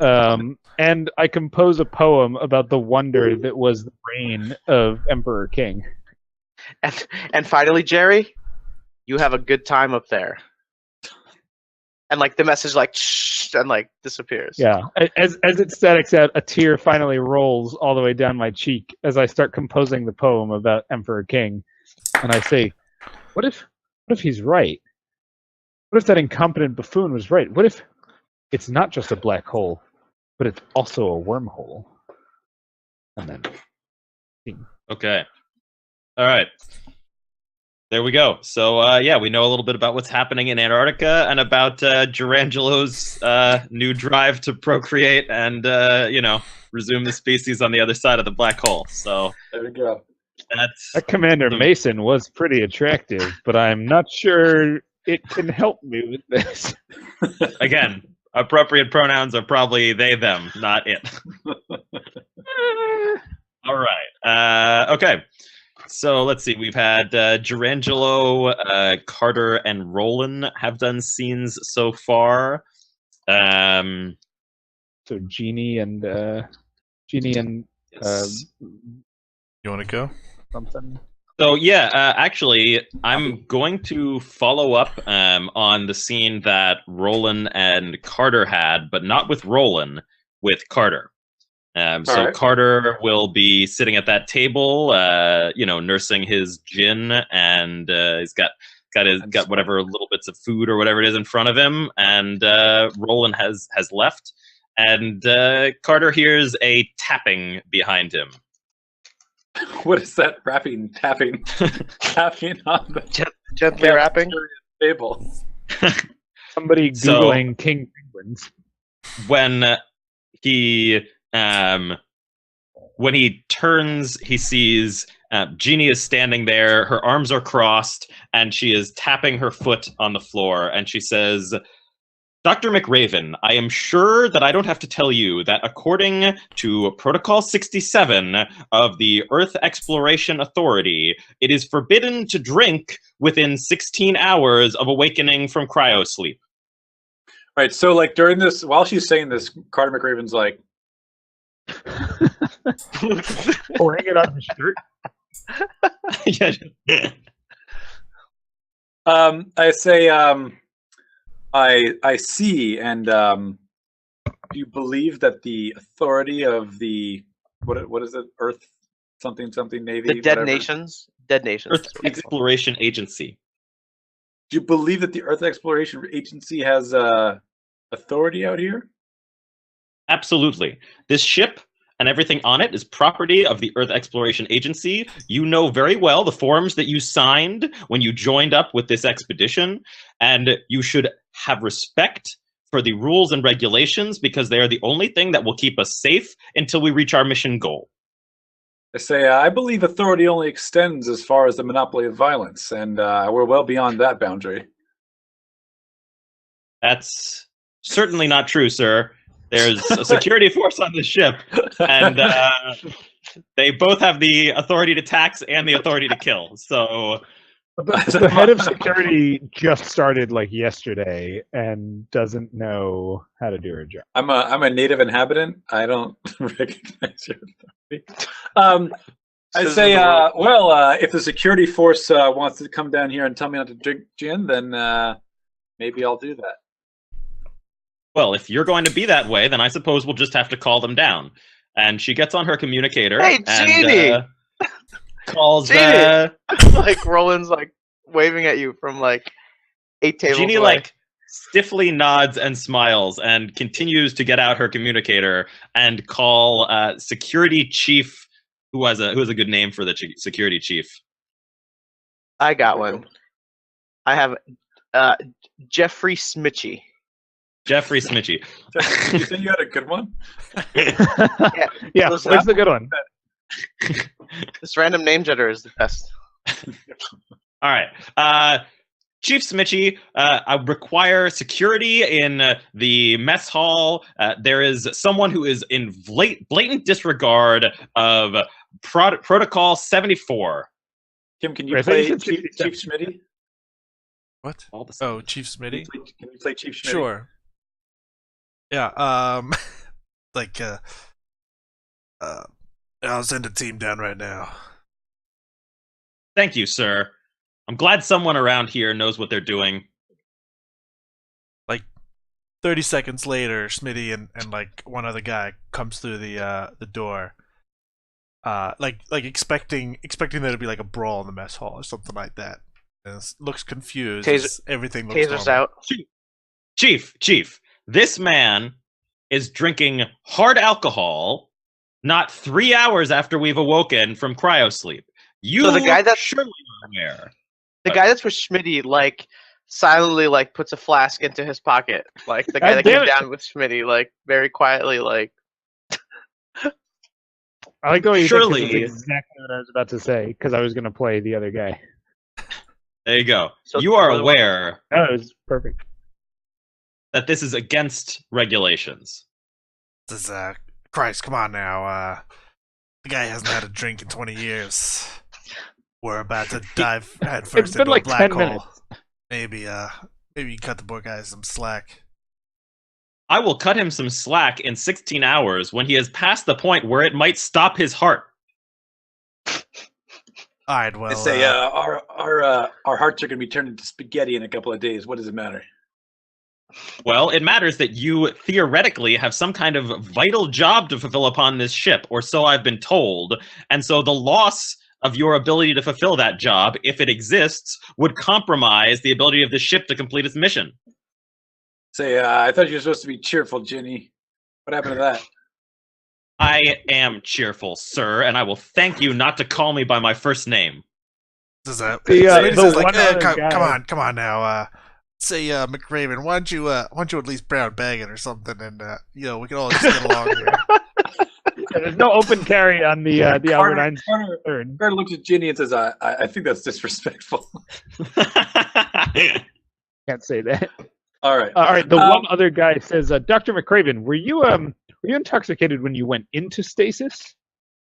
And I compose a poem about the wonder that was the reign of Emperor King. And finally, Jerry, you have a good time up there. and like the message like shh, and like disappears. Yeah. As it statics out, a tear finally rolls all the way down my cheek as I start composing the poem about Emperor King, and I say, what if he's right? What if that incompetent buffoon was right? What if it's not just a black hole, but it's also a wormhole? And then Okay. All right. There we go. So, yeah, we know a little bit about what's happening in Antarctica and about Gerangelo's new drive to procreate and, resume the species on the other side of the black hole. So There we go. that's Commander Mason was pretty attractive, but I'm not sure it can help me with this. again, appropriate pronouns are probably they, them, not it. All right. Okay. So let's see. We've had Gerangelo, Carter, and Roland have done scenes so far. So Genie and Yes. You want to go? something. So yeah, actually, I'm going to follow up on the scene that Roland and Carter had, but not with Roland, with Carter. So Alright. Carter will be sitting at that table, nursing his gin, and he's got whatever little bits of food or whatever it is in front of him, and Roland has left, and Carter hears a tapping behind him. What is that? Tapping on the Gently rapping. table. Somebody So- googling king penguins. When he turns, he sees Jeannie is standing there. Her arms are crossed, and she is tapping her foot on the floor. And she says, "Dr. McRaven, I am sure that I don't have to tell you that according to Protocol 67 of the Earth Exploration Authority, it is forbidden to drink within 16 hours of awakening from cryosleep." Right. So, like during this, while she's saying this, Carter McRaven's like, Pouring it on his shirt. Yeah. I say, I see, and do you believe that the authority of the what is it, Earth something Navy, The Dead whatever. Nations. Dead Nations. Earth Exploration Agency. Do you believe that the Earth Exploration Agency has authority out here? Absolutely. This ship and everything on it is property of the Earth Exploration Agency. You know very well the forms that you signed when you joined up with this expedition, and you should have respect for the rules and regulations because they are the only thing that will keep us safe until we reach our mission goal. I say, I believe authority only extends as far as the monopoly of violence, and we're well beyond that boundary. That's certainly not true, sir. There's a security force on this ship, and they both have the authority to tax and the authority to kill. So The head of security just started like yesterday and doesn't know how to do her job. I'm a native inhabitant. I don't recognize your authority. I Citizen say, of the world. if the security force wants to come down here and tell me not to drink gin, then maybe I'll do that. well, if you're going to be that way, then I suppose we'll just have to call them down. And she gets on her communicator Hey, Jeannie! and calls Jeannie! Like Roland's like waving at you from like 8 tables Jeannie away. like stiffly nods and smiles and continues to get out her communicator and call security chief, who has a good name for the security chief. I got one. I have Jeffrey Smitchy. Jeffrey Smitchy. You think you had a good one? Yeah, Listen, where's the good one? This random name getter is the best. All right. Chief Smitchy, I require security in the mess hall. There is someone who is in blatant disregard of Protocol 74. Kim, can you Wait, I thought you play said Chief 67. Schmitty? What? All the same. Oh, Chief Smitty? Can you play Chief Schmitty? Sure. Yeah. Like I'll send a team down right now. Thank you, sir. I'm glad someone around here knows what they're doing. 30 seconds later, Smitty and like one other guy comes through the door. Like expecting there to be like a brawl in the mess hall or something like that. And looks confused. Everything looks Taser's normal. out. Chief, this man is drinking hard alcohol not 3 hours after we've awoken from cryosleep. You So the guy that- surely are aware. The guy that's with Schmitty, like, silently, like, puts a flask into his pocket. Like, the guy that came down with Schmitty, like, very quietly, like... I like the way you Surely. think this is exactly what I was about to say, because I was going to play the other guy. There you go. So you are aware Oh, it was perfect. that this is against regulations. This is, Christ, come on now. The guy hasn't had a drink in 20 years. We're about to dive headfirst It's been into like a black 10 hole. minutes. Maybe you can cut the poor guy some slack. I will cut him some slack in 16 hours when he has passed the point where it might stop his heart. All right, well, They say our hearts are going to be turned into spaghetti in a couple of days. What does it matter? Well, it matters that you theoretically have some kind of vital job to fulfill upon this ship, or so I've been told. And so the loss of your ability to fulfill that job, if it exists, would compromise the ability of the ship to complete its mission. Say, I thought you were supposed to be cheerful, Ginny. What happened to that? I am cheerful, sir, and I will thank you not to call me by my first name. does that? The Smitty says, one like, other come guy- come on now. Say, McRaven, why don't you at least brown bag it or something, and we can all just get along here. Yeah, there's no open carry on the Albert Carter, Einstein Carter, third. Carter looks at Ginny and says, I think that's disrespectful. Can't say that. All right. All right, the one other guy says, Dr. McRaven, were you intoxicated when you went into stasis?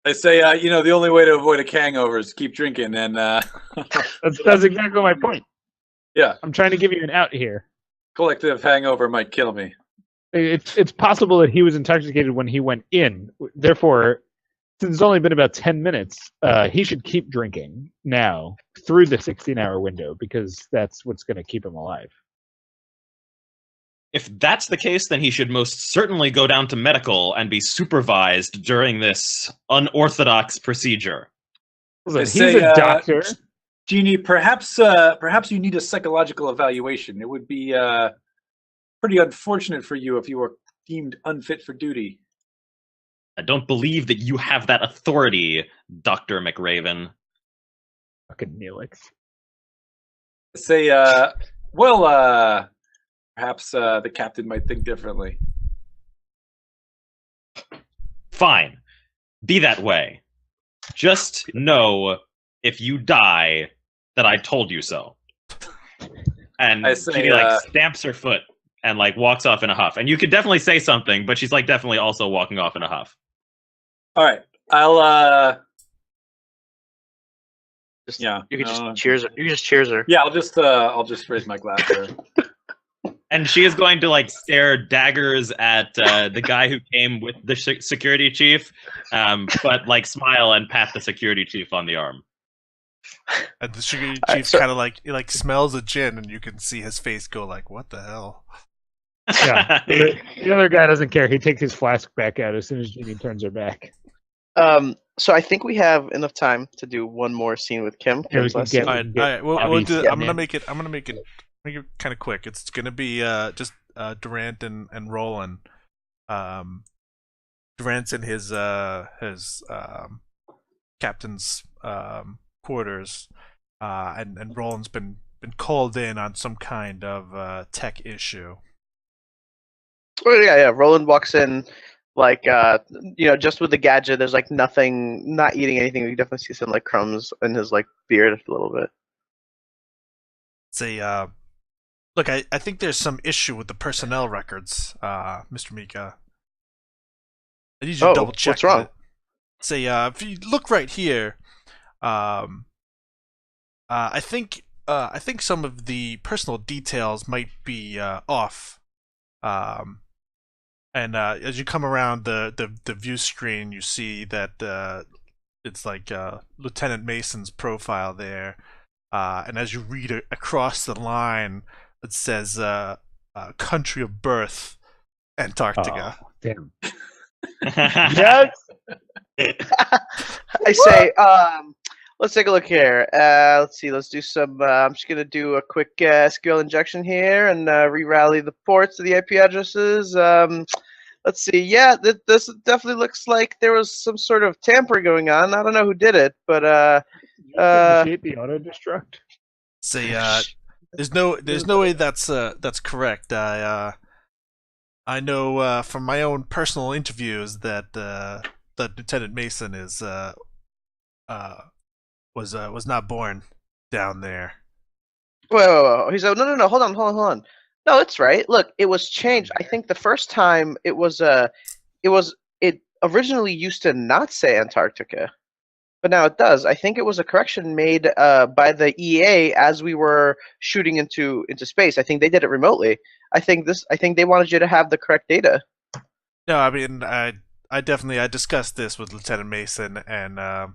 They say, the only way to avoid a hangover is keep drinking. And That's exactly my point. yeah, I'm trying to give you an out here. collective hangover might kill me. It's possible that he was intoxicated when he went in. Therefore, since it's only been about 10 minutes, he should keep drinking now through the 16-hour window because that's what's going to keep him alive. If that's the case, then he should most certainly go down to medical and be supervised during this unorthodox procedure. Listen, They he's say, a doctor. Jeannie, perhaps you need a psychological evaluation. It would be pretty unfortunate for you if you were deemed unfit for duty. I don't believe that you have that authority, Dr. McRaven. Fucking Neelix. Say, perhaps the captain might think differently. Fine. Be that way. Just know, if you die, that I told you so. And I say, Jeannie, stamps her foot and, walks off in a huff. And you could definitely say something, but she's, definitely also walking off in a huff. All right, I'll Just, yeah. You could just cheers her. You just cheers her. Yeah, I'll just raise my glass there. And she is going to stare daggers at the guy who came with the security chief, but smile and pat the security chief on the arm. And the security All chief right, kind of he smells a gin, and you can see his face go what the hell? Yeah. The other guy doesn't care. He takes his flask back out as soon as Jeannie turns her back. So I think we have enough time to do one more scene with Kim. Yeah, we Kim's can last get- scene. All right, get we'll Bobby's do. get I'm gonna man. make it kind of quick. It's gonna be just Durant and Roland. Durant's in his captain's quarters, and Roland's been called in on some kind of tech issue. Oh yeah. Roland walks in, just with the gadget. There's nothing, not eating anything. You can definitely see some crumbs in his beard a little bit. Say, look, I think there's some issue with the personnel records, Mr. Mika. I need you to double check. What's wrong? Say, if you look right here, I think some of the personal details might be off. And as you come around the view screen, you see that it's Lieutenant Mason's profile there. And as you read across the line, it says country of birth, Antarctica. Oh, damn. yes. I say, let's take a look here. Let's see. Let's do some. I'm just gonna do a quick SQL injection here and re-rally the ports to the IP addresses. Let's see. Yeah, this definitely looks like there was some sort of tampering going on. I don't know who did it, but Initiate the auto destruct. Say, there's no way that's correct. I know from my own personal interviews that Lieutenant Mason is was not born down there. Whoa. He said, no. Hold on. No, it's right. Look, it was changed. I think the first time it originally used to not say Antarctica, but now it does. I think it was a correction made by the EA as we were shooting into space. I think they did it remotely. I think they wanted you to have the correct data. No, I mean, I discussed this with Lieutenant Mason, and I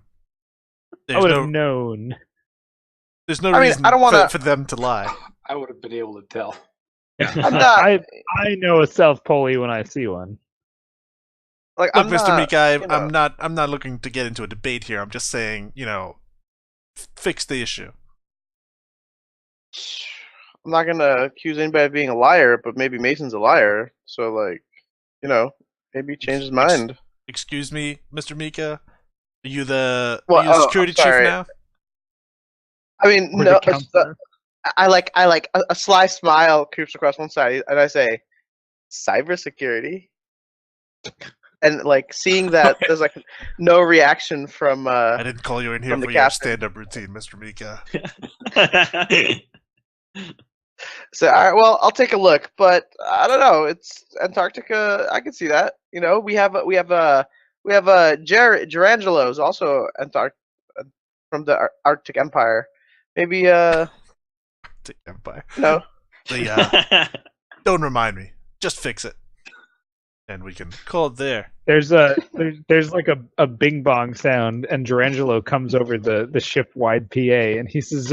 would have known. There's no reason I don't wanna, for them to lie. I would have been able to tell. I'm not. I know a South Pole when I see one. Like, Look, I'm Mr. not, Mika, you know. I'm not looking to get into a debate here. I'm just saying, fix the issue. I'm not gonna accuse anybody of being a liar, but maybe Mason's a liar. So, like, maybe he changed his mind. Excuse me, Mr. Mika? Are you the security I'm chief sorry. now? I mean, Or no. the counselor. I like a sly smile creeps across one side, and I say, cybersecurity. And like seeing that there's like no reaction from I didn't call you in here from the for your captain. stand-up routine, Mr. Mika. So, all right, well, I'll take a look, but I don't know. It's Antarctica. I can see that. We have Gerangelo's also from the Arctic Empire. Maybe Arctic Empire. no. Don't remind me. Just fix it, and we can call it there. There's like a bing bong sound, and Gerangelo comes over the ship wide PA, and he says,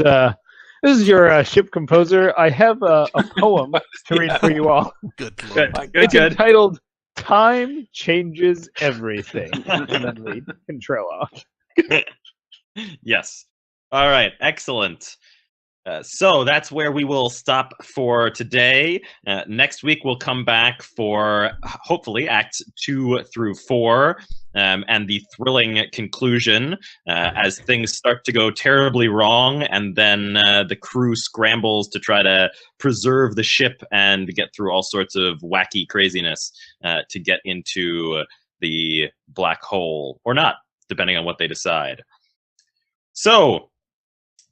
"This is your ship composer. I have a poem to read for you all. Good lord. It's entitled 'Time Changes Everything,'" and then read and trail off. Yes. All right. Excellent. So that's where we will stop for today. Next week we'll come back for hopefully Acts 2 through 4 and the thrilling conclusion as things start to go terribly wrong, and then the crew scrambles to try to preserve the ship and get through all sorts of wacky craziness to get into the black hole, or not, depending on what they decide. So,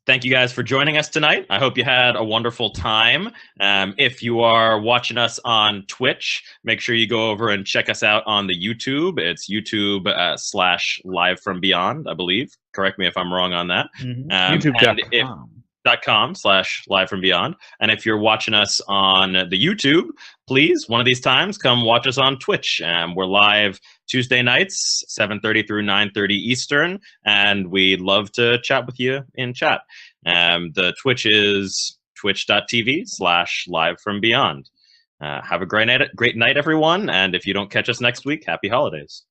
thank you guys for joining us tonight. I hope you had a wonderful time. If you are watching us on Twitch, make sure you go over and check us out on the YouTube. It's YouTube/Live from Beyond, I believe. Correct me if I'm wrong on that. YouTube.com. .com/Live from Beyond. And if you're watching us on the YouTube, please, one of these times, come watch us on Twitch. We're live Tuesday nights, 7:30 through 9:30 Eastern, and we'd love to chat with you in chat. The Twitch is twitch.tv/Live from Beyond. Have a great night, everyone, and if you don't catch us next week, happy holidays.